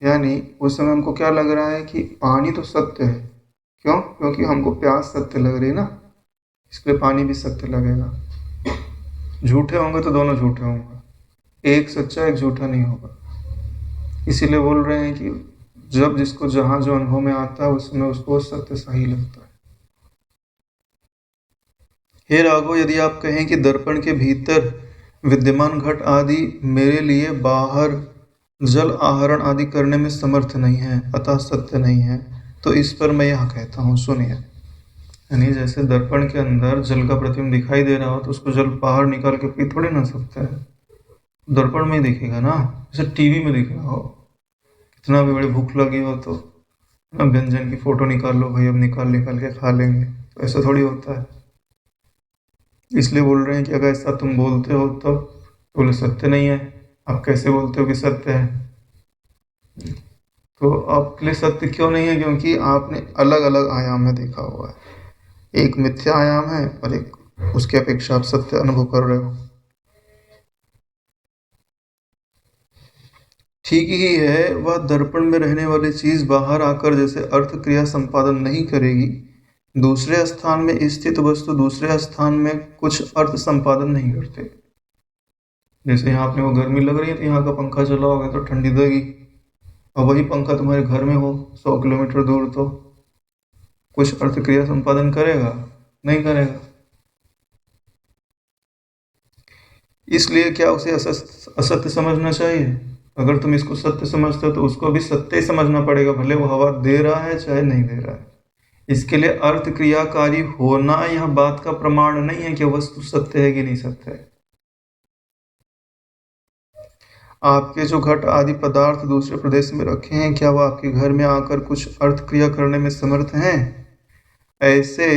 यानी उस समय हमको क्या लग रहा है कि पानी तो सत्य है। क्यों? क्योंकि हमको प्यास सत्य लग रही है ना, इसलिए पानी भी सत्य लगेगा। झूठे होंगे तो दोनों झूठे होंगे, एक सच्चा एक झूठा नहीं होगा। इसीलिए बोल रहे हैं कि जब जिसको जहाँ जो अनुभव में आता है उसमें उसको सत्य सही लगता है। हे राघव, यदि आप कहें कि दर्पण के भीतर विद्यमान घट आदि मेरे लिए बाहर जल आहरण आदि करने में समर्थ नहीं है, अतः सत्य नहीं है, तो इस पर मैं यह कहता हूँ, सुनिए। यानी जैसे दर्पण के अंदर जल का प्रतिबिंब दिखाई दे रहा हो तो उसको जल बाहर निकाल के पी थोड़ी ना सकता है, दर्पण में ही दिखेगा ना। जैसे टीवी में दिख रहा हो, कितना भी बड़ी भूख लगी हो तो ना व्यंजन की फोटो निकाल लो भाई, अब निकाल निकाल के खा लेंगे, तो ऐसा थोड़ी होता है। इसलिए बोल रहे हैं कि अगर ऐसा तुम बोलते हो तो बोले सत्य नहीं है। आप कैसे बोलते हो कि सत्य है? तो आपके लिए सत्य क्यों नहीं है? क्योंकि आपने अलग अलग आयाम में देखा हुआ है। एक मिथ्या आयाम है और एक उसके अपेक्षा आप सत्य अनुभव कर रहे हो। ठीक ही है, वह दर्पण में रहने वाली चीज बाहर आकर जैसे अर्थ क्रिया संपादन नहीं करेगी, दूसरे स्थान में स्थित वस्तु दूसरे स्थान में कुछ अर्थ संपादन नहीं करते। जैसे यहाँ अपने को गर्मी लग रही है तो यहाँ का पंखा चलाओगे तो ठंडी देगी, और वही पंखा तुम्हारे घर में हो 100 किलोमीटर दूर तो कुछ अर्थ क्रिया संपादन करेगा? नहीं करेगा। इसलिए क्या उसे असत्य समझना चाहिए? अगर तुम इसको सत्य समझते हो तो उसको भी सत्य ही समझना पड़ेगा, भले वो हवा दे रहा है चाहे नहीं दे रहा है। इसके लिए अर्थ क्रियाकारी होना यह बात का प्रमाण नहीं है कि वस्तु सत्य है कि नहीं सत्य है। आपके जो घट आदि पदार्थ दूसरे प्रदेश में रखे हैं, क्या वह आपके घर में आकर कुछ अर्थ क्रिया करने में समर्थ हैं? ऐसे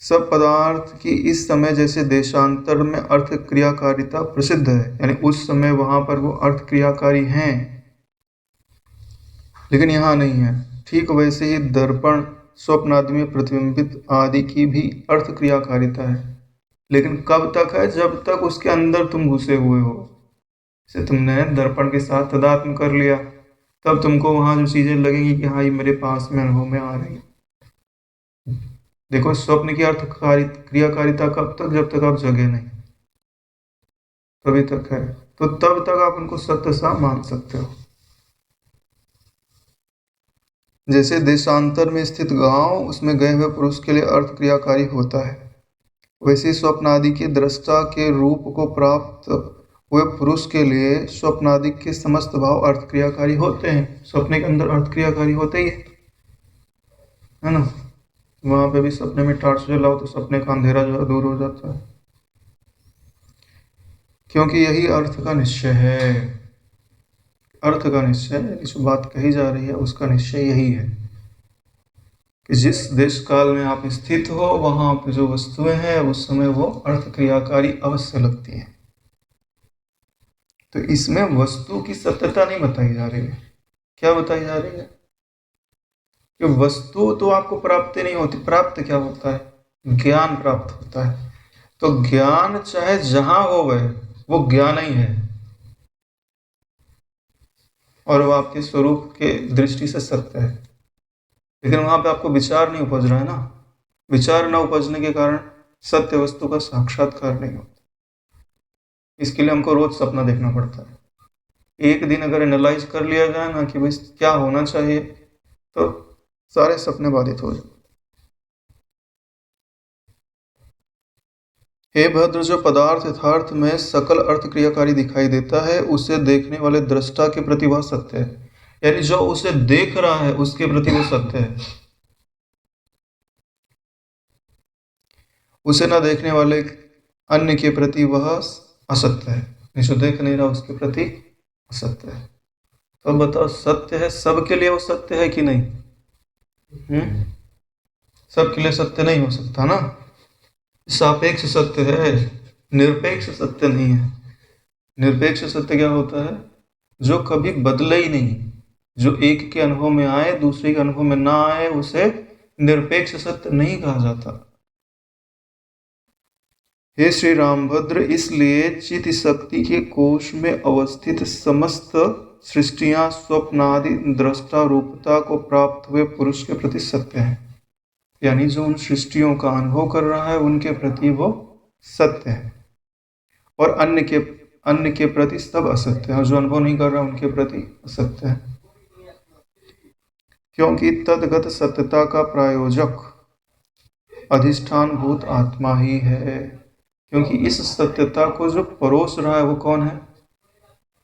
सब पदार्थ की इस समय जैसे देशांतर में अर्थ क्रियाकारिता प्रसिद्ध है, यानी उस समय वहां पर वो अर्थ क्रियाकारी हैं लेकिन यहाँ नहीं है, ठीक वैसे ही दर्पण स्वप्न आदि में प्रतिबिंबित आदि की भी अर्थ क्रियाकारिता है, लेकिन कब तक है? जब तक उसके अंदर तुम घुसे हुए हो। जैसे तुमने दर्पण के साथ तादात्म्य कर लिया, तब तुमको वहां जो चीजें लगेंगी कि हाँ ये मेरे पास में अनुभव में आ रही है। देखो, स्वप्न की क्रियाकारिता कब तक? जब तक आप जगे नहीं, तभी तक है। तो तब तक आप उनको सत्य सा मान सकते हो। जैसे देशांतर में स्थित गांव, उसमें गए हुए पुरुष के लिए अर्थ क्रियाकारी होता है, वैसे स्वप्नादि के दृष्टा के रूप को प्राप्त हुए पुरुष के लिए स्वप्नादि के समस्त भाव अर्थ क्रियाकारी होते हैं। सपने के अंदर अर्थ क्रियाकारी होते ही है ना। वहां पे भी सपने में टार्च जलाओ तो सपने का अंधेरा जो है दूर हो जाता है, क्योंकि यही अर्थ का निश्चय है। अर्थ का निश्चय, जो बात कही जा रही है उसका निश्चय यही है कि जिस देश काल में आप स्थित हो, वहां पे जो वस्तुएं हैं उस समय वो अर्थ क्रियाकारी अवश्य लगती हैं। तो इसमें वस्तु की सत्यता नहीं बताई जा रही है। क्या बताई जा रही है? कि वस्तु तो आपको प्राप्ति नहीं होती। प्राप्त क्या होता है? ज्ञान प्राप्त होता है। तो ज्ञान चाहे जहां हो गए, वो ज्ञान ही है और वो आपके स्वरूप के दृष्टि से सत्य है। लेकिन वहां पे आपको विचार नहीं उपज रहा है ना। विचार न उपजने के कारण सत्य वस्तु का साक्षात्कार नहीं होता। इसके लिए हमको रोज सपना देखना पड़ता है। एक दिन अगर एनालाइज कर लिया जाए ना कि भाई क्या होना चाहिए, तो सारे सपने बाधित हो जाए। हे भद्र, जो पदार्थ यथार्थ में सकल अर्थ क्रियाकारी दिखाई देता है, उसे देखने वाले दृष्टा के प्रति वह सत्य है। यानी जो उसे देख रहा है उसके प्रति वो सत्य है। उसे न देखने वाले अन्य के प्रति वह असत्य है। जो देख नहीं रहा उसके प्रति असत्य है। तो अब बताओ, सत्य है सबके लिए वो सत्य है कि नहीं? सबके लिए सत्य नहीं हो सकता ना। सापेक्ष सत्य है, निरपेक्ष सत्य नहीं है। निरपेक्ष सत्य क्या होता है? जो कभी बदले ही नहीं, जो एक के अनुभव में आए दूसरे के अनुभव में ना आए, उसे निरपेक्ष सत्य नहीं कहा जाता। हे श्री रामभद्र, इसलिए चित शक्ति के कोश में अवस्थित समस्त सृष्टियां स्वप्नादि दृष्टा रूपता को प्राप्त हुए पुरुष के प्रति सत्य है। यानी जो उन सृष्टियों का अनुभव कर रहा है उनके प्रति वो सत्य है, और अन्य के प्रति सब असत्य है, और जो अनुभव नहीं कर रहा उनके प्रति असत्य है। क्योंकि तद्गत सत्यता का प्रायोजक अधिष्ठान भूत आत्मा ही है। क्योंकि इस सत्यता को जो परोस रहा है वो कौन है?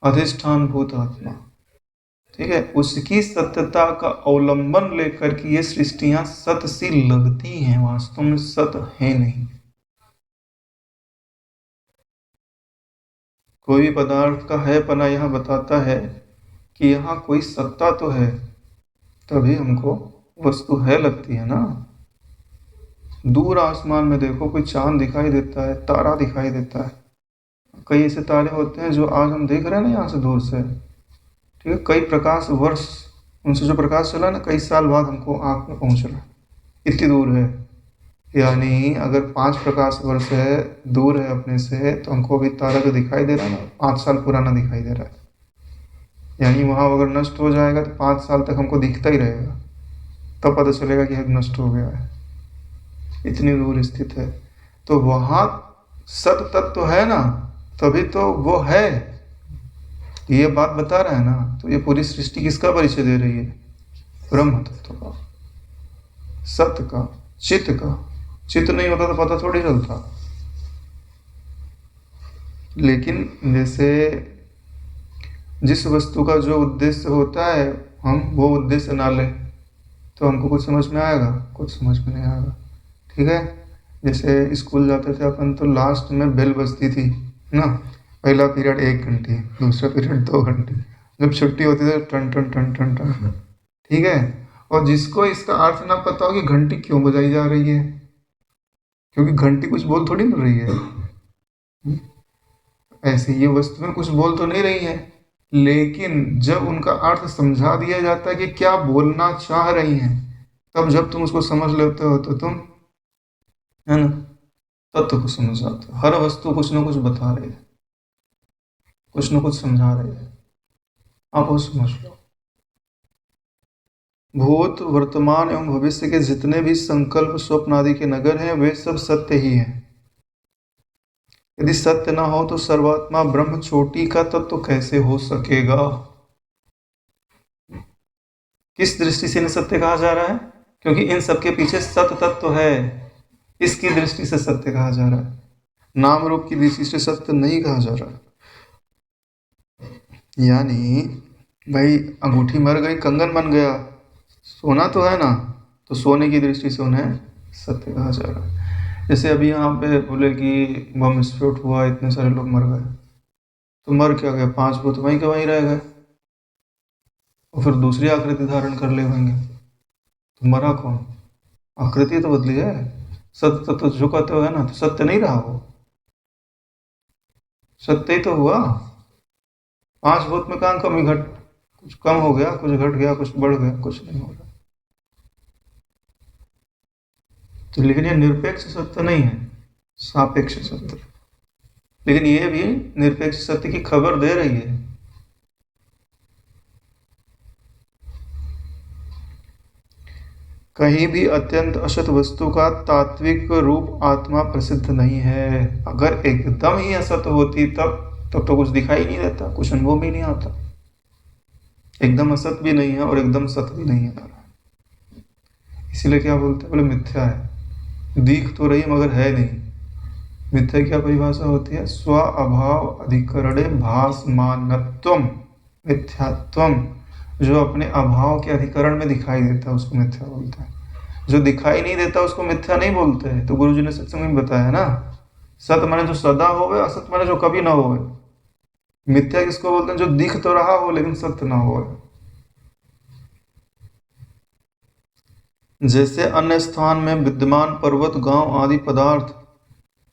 अधिष्ठान भूत आत्मा। ठीक है, उसकी सत्यता का अवलंबन लेकर के ये सृष्टियां सत सी लगती हैं, वास्तव में सत है नहीं। कोई भी पदार्थ का है पना यह बताता है कि यहाँ कोई सत्ता तो है, तभी हमको वस्तु है लगती है ना। दूर आसमान में देखो, कोई चांद दिखाई देता है, तारा दिखाई देता है। कई ऐसे तारे होते हैं जो आज हम देख रहे हैं ना यहाँ से दूर से, ठीक है, कई प्रकाश वर्ष उनसे जो प्रकाश चला ना, कई साल बाद हमको आँख में पहुँच रहा है, इतनी दूर है। यानी अगर 5 प्रकाश वर्ष है दूर है अपने से, तो हमको अभी तारा जो दिखाई दे रहा है ना, 5 साल पुराना दिखाई दे रहा है। यानी वहाँ अगर नष्ट हो जाएगा तो 5 साल तक हमको दिखता ही रहेगा, तब पता चलेगा कि अब नष्ट हो गया है, इतनी दूर स्थित है। तो वहाँ सत तत्व है ना, तभी तो वो है। ये बात बता रहा है ना। तो ये पूरी सृष्टि किसका परिचय दे रही है? ब्रह्म तत्व का, सत्य का, चित्त का। चित्त नहीं होता तो पता थोड़ी चलता। लेकिन जैसे जिस वस्तु का जो उद्देश्य होता है, हम वो उद्देश्य ना लें तो हमको कुछ समझ में आएगा? कुछ समझ में नहीं आएगा। ठीक है, जैसे स्कूल जाते थे अपन, तो लास्ट में बेल बजती थी ना। पहला पीरियड 1 घंटे, दूसरा पीरियड 2 घंटे, जब छुट्टी होती थी टन टन टन टन टन। ठीक है, और जिसको इसका अर्थ ना पता हो कि घंटी क्यों बजाई जा रही है, क्योंकि घंटी कुछ बोल थोड़ी ना रही है। ऐसे ये वस्तुएं कुछ बोल तो नहीं रही है, लेकिन जब उनका अर्थ समझा दिया जाता है कि क्या बोलना चाह रही हैं, तब जब तुम उसको समझ लेते हो तो तुम, है ना, तत्व को समझाते हो। हर वस्तु कुछ न कुछ बता रही है, कुछ न कुछ समझा रही है, आप वो समझ लो। भूत, वर्तमान एवं भविष्य के जितने भी संकल्प, स्वप्न आदि के नगर हैं, वे सब सत्य ही हैं। यदि सत्य ना हो तो सर्वात्मा ब्रह्म चोटी का तत्व कैसे हो सकेगा? किस दृष्टि से इन्हें सत्य कहा जा रहा है? क्योंकि इन सबके पीछे सत्य तत्व है, इसकी दृष्टि से सत्य कहा जा रहा है। नाम रूप की दृष्टि से सत्य नहीं कहा जा रहा। यानी भाई अंगूठी मर गई, कंगन बन गया, सोना तो है ना, तो सोने की दृष्टि से उन्हें सत्य कहा जा रहा है। जैसे अभी यहाँ पे बोले कि बम विस्फोट हुआ, इतने सारे लोग मर गए, तो मर क्या गए? 5 भूत वहीं के वहीं रह गए और फिर दूसरी आकृति धारण कर ले होंगे, तो मरा कौन? आकृति तो बदली है। सत्य तो जो कहते हो है ना, तो सत्य नहीं रहा वो, सत्य ही तो हुआ। 5 भूत में कहाँ कमी घट, कुछ कम हो गया, कुछ घट गया, कुछ बढ़ गया, कुछ नहीं हो रहा। तो लेकिन ये निरपेक्ष सत्य नहीं है, सापेक्ष सत्य। लेकिन ये भी निरपेक्ष सत्य की खबर दे रही है। कहीं भी अत्यंत असत वस्तु का तात्विक रूप आत्मा प्रसिद्ध नहीं है। अगर एकदम ही असत होती तब तो कुछ दिखाई नहीं देता, कुछ अनुभव भी नहीं आता। एकदम असत भी नहीं है और एकदम सत भी नहीं है। इसीलिए क्या बोलते हैं? बोले मिथ्या है, दिख तो रही मगर है नहीं। मिथ्या क्या परिभाषा होती है? स्व अभाव अधिकरणे भासमानत्वम मिथ्यात्वम। जो अपने अभाव के अधिकरण में दिखाई देता है उसको मिथ्या बोलते हैं। जो दिखाई नहीं देता उसको मिथ्या नहीं बोलते हैं। तो गुरुजी ने सत्संग में बताया ना, सत माने जो सदा होवे, असत माने जो कभी ना होवे। मिथ्या किसको बोलते हैं? जो दिख तो रहा हो लेकिन सत्य ना हो। जैसे अन्य स्थान में विद्यमान पर्वत, गांव आदि पदार्थ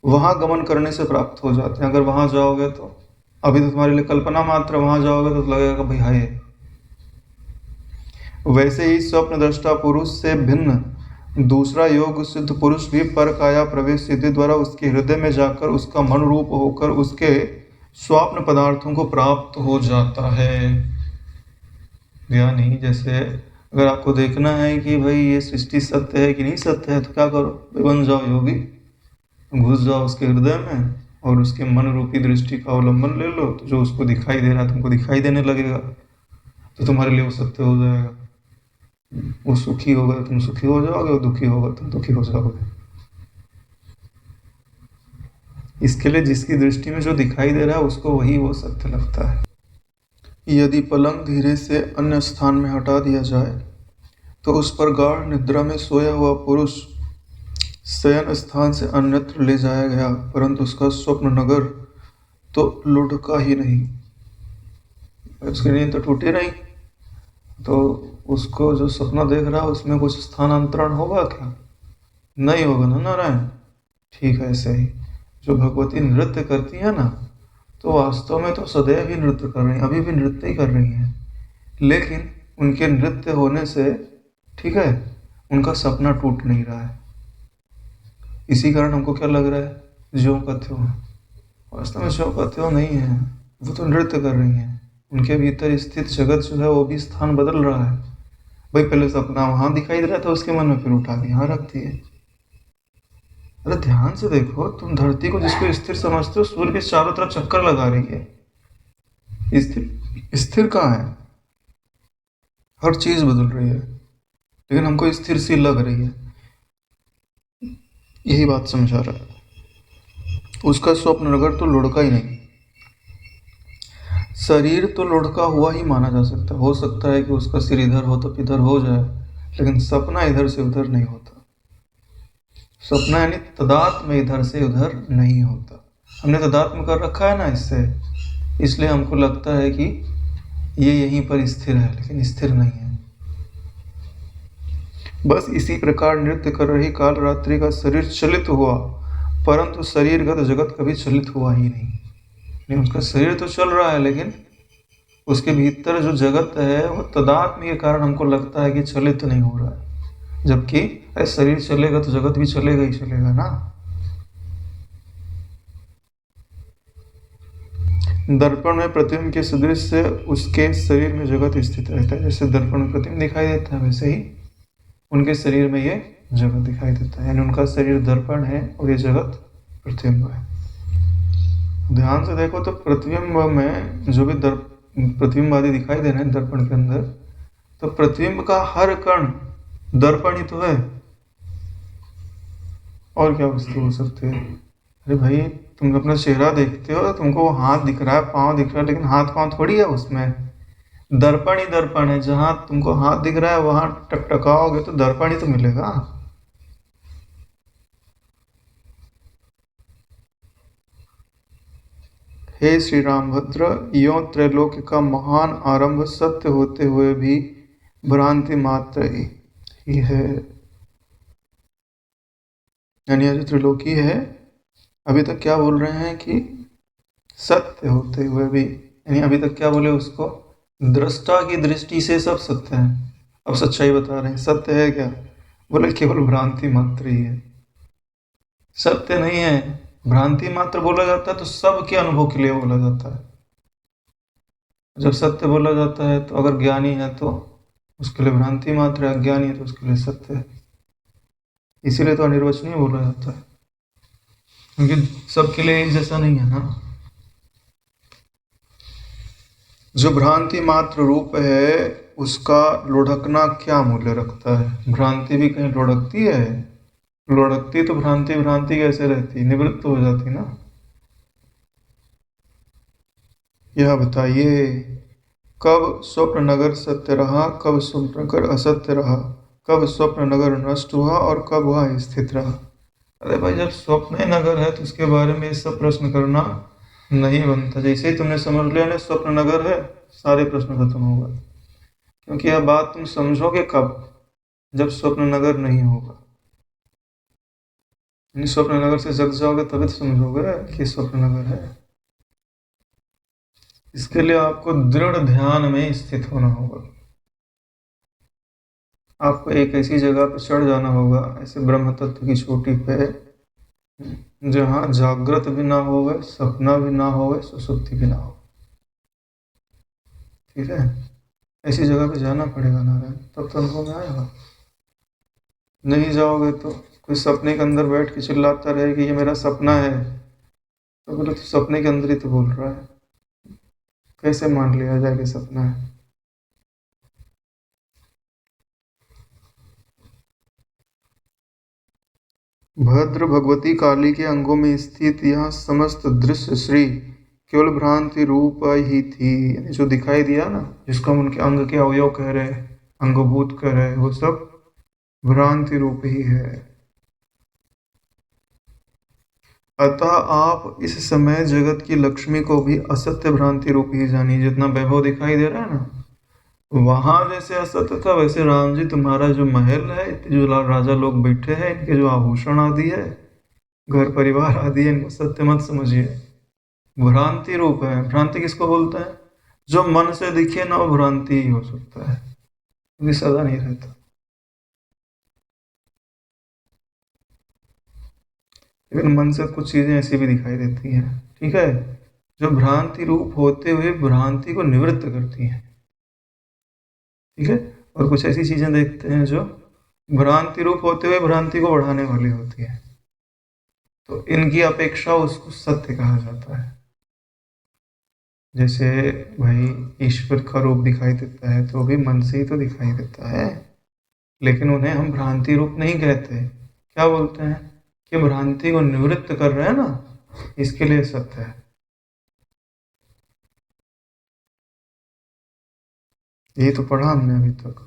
वहां गमन करने से प्राप्त हो जाते हैं। अगर वहां जाओगे तो अभी तो तुम्हारे लिए कल्पना मात्र, वहां जाओगे तो लगेगा भाई हाय। वैसे ही स्वप्न दृष्टा पुरुष से भिन्न दूसरा योग सिद्ध पुरुष भी पर काया प्रवेश सिद्धि द्वारा उसके हृदय में जाकर उसका मन रूप होकर उसके स्वप्न पदार्थों को प्राप्त हो जाता है। यानी जैसे अगर आपको देखना है कि भाई ये सृष्टि सत्य है कि नहीं सत्य है, तो क्या करो? बन जाओ योगी, घुस जाओ उसके हृदय में और उसके मन रूपी दृष्टि का अवलंबन ले लो। तो जो उसको दिखाई दे रहा है तुमको दिखाई देने लगेगा, तो तुम्हारे लिए वो सत्य हो जाएगा। वो सुखी होगा तुम सुखी हो जाओगे, वो दुखी होगा तुम दुखी हो जाओगे। इसके लिए जिसकी दृष्टि में जो दिखाई दे रहा है उसको वही वो सत्य लगता है। यदि पलंग धीरे से अन्य स्थान में हटा दिया जाए तो उस पर गाढ़ निद्रा में सोया हुआ पुरुष शयन स्थान से अन्यत्र ले जाया गया, परंतु उसका स्वप्न नगर तो लुढ़का ही नहीं। उसकी नींद तो टूटी नहीं, तो उसको जो सपना देख रहा है उसमें कुछ स्थानांतरण होगा क्या? नहीं होगा ना नारायण। ठीक है, ऐसे ही जो भगवती नृत्य करती है ना, तो वास्तव में तो सदैव ही नृत्य कर रही है, अभी भी नृत्य ही कर रही है। लेकिन उनके नृत्य होने से ठीक है उनका सपना टूट नहीं रहा है। इसी कारण हमको क्या लग रहा है? ज्यों का त्यों है। वास्तव में ज्यों का त्यों नहीं है, वो तो नृत्य कर रही हैं। उनके भीतर स्थित जगत जो है वो भी स्थान बदल रहा है। भाई पहले सपना वहां दिखाई दे रहा था उसके मन में, फिर उठा के यहाँ रख दिए। अरे ध्यान से देखो, तुम धरती को जिसको स्थिर समझते हो, सूर्य के चारों तरफ चक्कर लगा रही है। स्थिर स्थिर कहाँ है? हर चीज बदल रही है, लेकिन हमको स्थिर सी लग रही है। यही बात समझा रहा है। उसका स्वप्न नगर तो लुढ़का ही नहीं। शरीर तो लुढ़का हुआ ही माना जा सकता है। हो सकता है कि उसका सिर इधर हो तो इधर हो जाए, लेकिन सपना इधर से उधर नहीं होता। सपना यानी तदात्म में इधर से उधर नहीं होता। हमने तदात्म कर रखा है ना इससे, इसलिए हमको लगता है कि ये यहीं पर स्थिर है, लेकिन स्थिर नहीं है। बस इसी प्रकार नृत्य कर रही काल रात्रि का शरीर चलित हुआ, परंतु शरीरगत जगत कभी चलित हुआ ही नहीं। उसका शरीर तो चल रहा है, लेकिन उसके भीतर जो जगत है वो तदात्म्य के कारण हमको लगता है कि चलित तो नहीं हो रहा है। जबकि शरीर चलेगा तो जगत भी चलेगा ही चलेगा ना। दर्पण में प्रतिबिंब के सदृश से उसके शरीर में जगत स्थित रहता है। जैसे दर्पण में प्रतिबिंब दिखाई देता है, वैसे ही उनके शरीर में ये जगत दिखाई देता है। यानी उनका शरीर दर्पण है और ये जगत प्रतिबिंब है। ध्यान से देखो तो प्रतिबिंब में जो भी प्रतिबिंब आदि दिखाई दे रहे हैं दर्पण के अंदर, तो प्रतिबिंब का हर कण दर्पण ही तो है, और क्या वस्तु हो सकती है? अरे भाई, तुम अपना चेहरा देखते हो, तुमको हाथ दिख रहा है, पाँव दिख रहा है, लेकिन हाथ पाँव थोड़ी है उसमें, दर्पण ही दर्पण है। जहां तुमको हाथ दिख रहा है वहां टकटकाओगे तो दर्पण ही तो मिलेगा। हे श्री रामभद्र, यो त्रैलोक्य का महान आरंभ सत्य होते हुए भी भ्रांति मात्र ही है। यानी जो त्रिलोकी है, अभी तक क्या बोल रहे हैं कि सत्य होते हुए भी, यानी अभी तक क्या बोले उसको, दृष्टा की दृष्टि से सब सत्य है। अब सच्चाई बता रहे हैं, सत्य है क्या? बोले केवल भ्रांति मात्र ही है, सत्य नहीं है। भ्रांति मात्र बोला जाता है तो सबके अनुभव के लिए बोला जाता है। जब सत्य बोला जाता है तो अगर ज्ञानी है तो उसके लिए भ्रांति मात्र है, अज्ञानी है तो उसके लिए सत्य है। इसीलिए तो अनिर्वचनीय बोला जाता है, क्योंकि सबके लिए एक जैसा नहीं है ना। जो भ्रांति मात्र रूप है उसका लुढ़कना क्या मूल्य रखता है? भ्रांति भी कहीं लुढ़कती है? लुढ़कती तो भ्रांति भ्रांति कैसे रहती, निवृत्त हो जाती ना। यह बताइए, कब स्वप्न नगर सत्य रहा, कब स्वप्न नगर असत्य रहा, कब स्वप्न नगर नष्ट हुआ और कब वह स्थित रहा? अरे भाई, जब स्वप्न नगर है तो उसके बारे में ये सब प्रश्न करना नहीं बनता। जैसे ही तुमने समझ लिया ना स्वप्न नगर है, सारे प्रश्न खत्म होगा। क्योंकि यह बात तुम समझोगे कब? जब स्वप्न नगर नहीं होगा। स्वप्न नगर से जग जाओगे तभी तो समझोगे कि स्वप्न नगर है। इसके लिए आपको दृढ़ ध्यान में स्थित होना होगा। आपको एक ऐसी जगह पर चढ़ जाना होगा, ऐसे ब्रह्म तत्व की चोटी पे, जहाँ जागृत भी ना होवे, सपना भी ना होवे, सुसुप्ति भी ना हो। ठीक है, ऐसी जगह पे जाना पड़ेगा नारायण, तब तो अनुभव में आएगा। नहीं जाओगे तो कोई सपने के अंदर बैठ के चिल्लाता रहे कि ये मेरा सपना है, तो बोले तो सपने के अंदर ही तो बोल रहा है, कैसे मान लिया जाए कि सपना है? भद्र भगवती काली के अंगों में स्थित यह समस्त दृश्य श्री केवल भ्रांति रूप ही थी। यानी जो दिखाई दिया ना, जिसको हम उनके अंग के अवयव कह रहे हैं, अंगभूत कह रहे हैं, वो सब भ्रांति रूप ही है। अतः आप इस समय जगत की लक्ष्मी को भी असत्य भ्रांति रूप ही जानिए। जितना वैभव दिखाई दे रहा है ना, वहां जैसे असत्य था वैसे राम जी तुम्हारा जो महल है, जो राजा लोग बैठे हैं, इनके जो आभूषण आदि है, घर परिवार आदि है, इनको सत्य मत समझिए, भ्रांति रूप है। भ्रांति किसको बोलते हैं? जो मन से दिखे ना, वो भ्रांति ही हो सकता है, क्योंकि सदा नहीं रहता। लेकिन मन से कुछ चीजें ऐसी भी दिखाई देती हैं, ठीक है, जो भ्रांति रूप होते हुए भ्रांति को निवृत्त करती हैं। ठीक है, और कुछ ऐसी चीजें देखते हैं जो भ्रांति रूप होते हुए भ्रांति को बढ़ाने वाली होती है, तो इनकी अपेक्षा उसको सत्य कहा जाता है। जैसे भाई ईश्वर का रूप दिखाई देता है तो भी मन से ही तो दिखाई देता है, लेकिन उन्हें हम भ्रांति रूप नहीं कहते। क्या बोलते हैं? कि भ्रांति को निवृत्त कर रहे हैं ना, इसके लिए सत्य है। ये तो पढ़ा हमने अभी तक।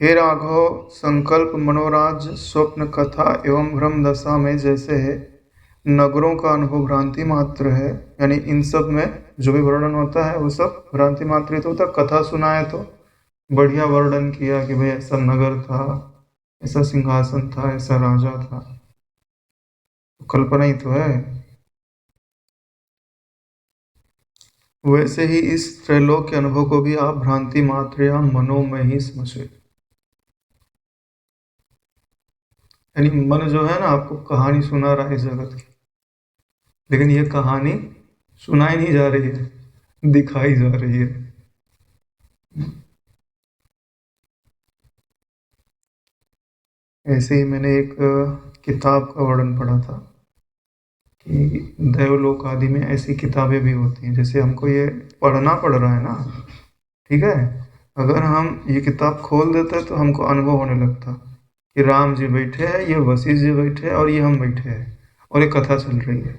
हे राघव, संकल्प, मनोराज्य, स्वप्न, कथा एवं भ्रम दशा में जैसे है नगरों का अनुभव भ्रांति मात्र है, यानी इन सब में जो भी वर्णन होता है वो सब भ्रांति मात्र ही तो होता है। कथा सुनाए तो बढ़िया वर्णन किया कि भाई ऐसा नगर था, ऐसा सिंहासन था, ऐसा राजा था, तो कल्पना ही तो है। वैसे ही इस त्रैलोक के अनुभव को भी आप भ्रांति मात्र या मनोमय ही समझे। यानी मन जो है ना, आपको कहानी सुना रहा है इस जगत की, लेकिन ये कहानी सुनाई नहीं जा रही है, दिखाई जा रही है। ऐसे ही मैंने एक किताब का वर्णन पढ़ा था कि देवलोक आदि में ऐसी किताबें भी होती हैं, जैसे हमको ये पढ़ना पड़ रहा है ना, ठीक है, अगर हम ये किताब खोल देते हैं तो हमको अनुभव होने लगता कि राम जी बैठे हैं, ये वशिष्ठ जी बैठे हैं और ये हम बैठे हैं और एक कथा चल रही है।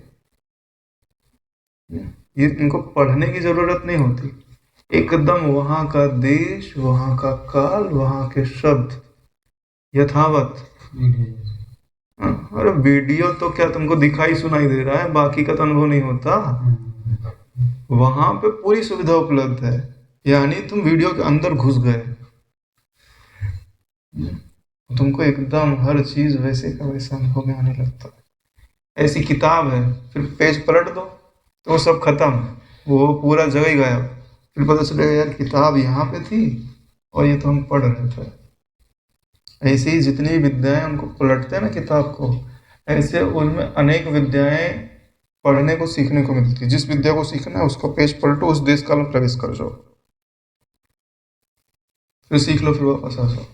ये इनको पढ़ने की जरूरत नहीं होती, एकदम वहाँ का देश, वहाँ का काल, वहाँ के शब्द यथावत। हाँ, अरे वीडियो तो क्या तुमको दिखाई सुनाई दे रहा है, बाकी का तो अनुभव नहीं होता। वहां पे पूरी सुविधा उपलब्ध है, यानी तुम वीडियो के अंदर घुस गए, तुमको एकदम हर चीज वैसे का वैसा अनुभव में आने लगता है। ऐसी किताब है, फिर पेज पलट दो तो वो सब खत्म, वो पूरा जगह ही गायब। फिर पता चलेगा यार किताब यहाँ पे थी और ये तो हम पढ़ रहे थे। ऐसे ही जितनी भी विद्याएं उनको पलटते हैं ना किताब को, ऐसे उनमें अनेक विद्याएं पढ़ने को सीखने को मिलती है। जिस विद्या को सीखना है उसको पेज पलटो, उस देश काल में प्रवेश कर जाओ, फिर सीख लो, फिर वापस आ जाओ।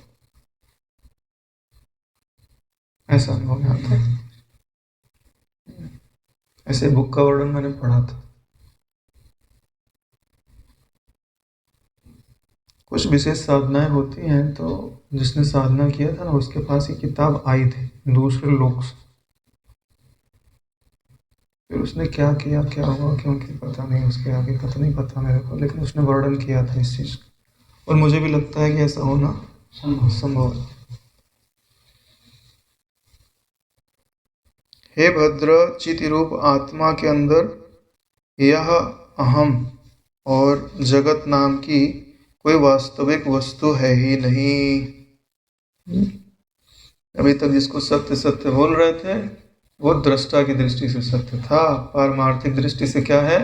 ऐसा अनुभव में आता है। ऐसे बुक का वर्णन मैंने पढ़ा था। कुछ विशेष साधनाएं होती हैं, तो जिसने साधना किया था ना उसके पास ये किताब आई थी दूसरे लोग से। फिर उसने क्या किया, क्या हुआ, क्योंकि पता नहीं, उसके आगे पता नहीं, पता मेरे को, लेकिन उसने वर्णन किया था इस चीज का। और मुझे भी लगता है कि ऐसा होना संभव है। हे भद्र चिति रूप आत्मा के अंदर यह अहम और जगत नाम की कोई वास्तविक वस्तु है ही नहीं। अभी तक जिसको सत्य सत्य बोल रहे थे वो दृष्टा की दृष्टि से सत्य था, पारमार्थिक दृष्टि से क्या है,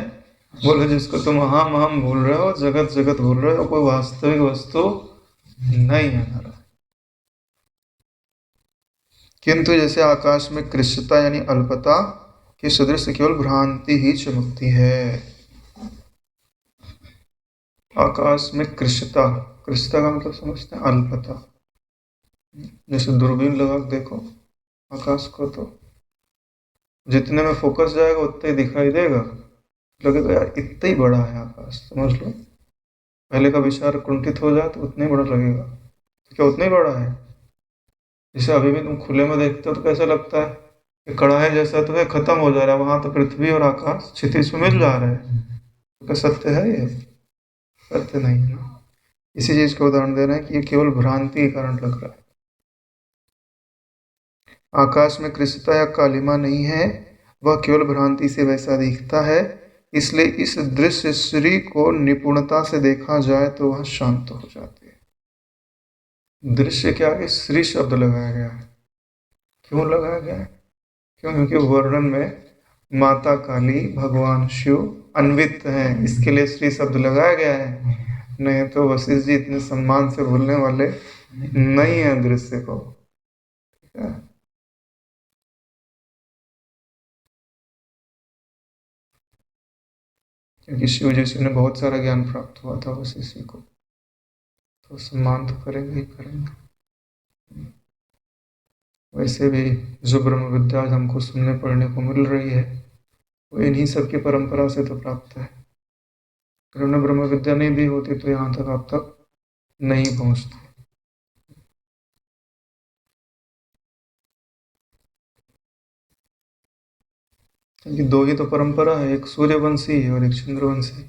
बोले जिसको तुम अहम अहम बोल रहे हो, जगत जगत बोल रहे हो, कोई वास्तविक वस्तु नहीं है हमारा। किंतु जैसे आकाश में कृष्णता यानी अल्पता के सदृश केवल भ्रांति ही चमकती है। आकाश में कृष्णता, कृष्णता का मतलब समझते हैं अल्पता। जैसे दूरबीन लगा के देखो आकाश को, तो जितने में फोकस जाएगा उतना ही दिखाई देगा, लगेगा यार इतना ही बड़ा है आकाश, समझ लो। पहले का विचार कुंठित हो जाए तो उतना ही बड़ा लगेगा, तो क्या उतना ही बड़ा है? जैसे अभी भी तुम खुले में देखते हो तो कैसा लगता है कि कड़ाहे जैसा तो है, खत्म हो जा रहा है, वहां तो पृथ्वी और आकाश क्षितिज में मिल जा रहे हैं। तो क्या सत्य है ये? सत्य नहीं है ना। इसी चीज का उदाहरण दे रहे हैं कि ये केवल भ्रांति के कारण लग रहा है। आकाश में कृष्णता या कालिमा नहीं है, वह केवल भ्रांति से वैसा दिखता है। इसलिए इस दृश्य श्री को निपुणता से देखा जाए तो वह शांत हो जाती है। दृश्य के आगे श्री शब्द लगाया गया है। क्यों लगाया गया है? क्यों? क्योंकि वर्णन में माता काली, भगवान शिव अन्वित हैं, इसके लिए श्री शब्द लगाया गया है। नहीं तो वशिष्ठ जी इतने सम्मान से बोलने वाले नहीं है दृश्य को। ठीक है? क्योंकि शिव जी से उन्हें बहुत सारा ज्ञान प्राप्त हुआ था वशिष्ठ जी को, तो सम्मान तो करेंगे ही करेंगे। वैसे भी जो ब्रह्म विद्या आज हमको सुनने पढ़ने को मिल रही है वो इन्हीं सब की परंपरा से तो प्राप्त है। अगर उन्हें ब्रह्म विद्या नहीं दी होती तो यहाँ तक आप तक नहीं पहुँचते। क्योंकि दो ही तो परंपरा है, एक सूर्यवंशी है और एक चंद्रवंशी,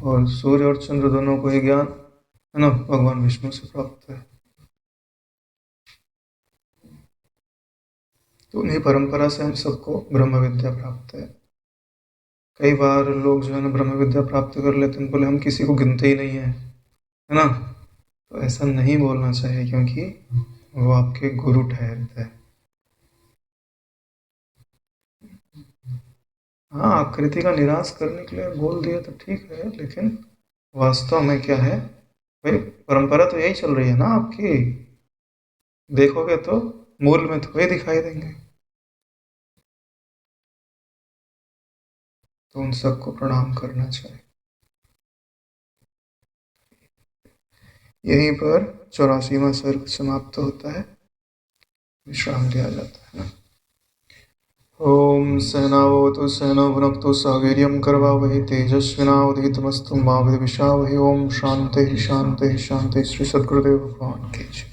और सूर्य और चंद्र दोनों को ही ज्ञान है ना भगवान विष्णु से प्राप्त है। तो उन्हीं परंपरा से हम सबको ब्रह्म विद्या प्राप्त है। कई बार लोग जो है ना ब्रह्म विद्या प्राप्त कर लेते हैं, बोले हम किसी को गिनते ही नहीं है ना। तो ऐसा नहीं बोलना चाहिए, क्योंकि वो आपके गुरु ठहरते हैं। हाँ, आकृति का निराश करने के लिए बोल दिया तो ठीक है, लेकिन वास्तव में क्या है भाई, परंपरा तो यही चल रही है ना आपकी। देखोगे तो मूल में तो वही दिखाई देंगे। तो उन सबको प्रणाम करना चाहिए। यहीं पर 84वां सर्ग समाप्त होता है, विश्राम लिया जाता है। ओम सहनावतु सहनौ भुनक्तु सह वीर्यं करवावहै तेजस्विनावधीतमस्तु मा विद्विषावहै। ओम शांति शांति शांति। श्री सद्गुरुदेव भगवान की जय।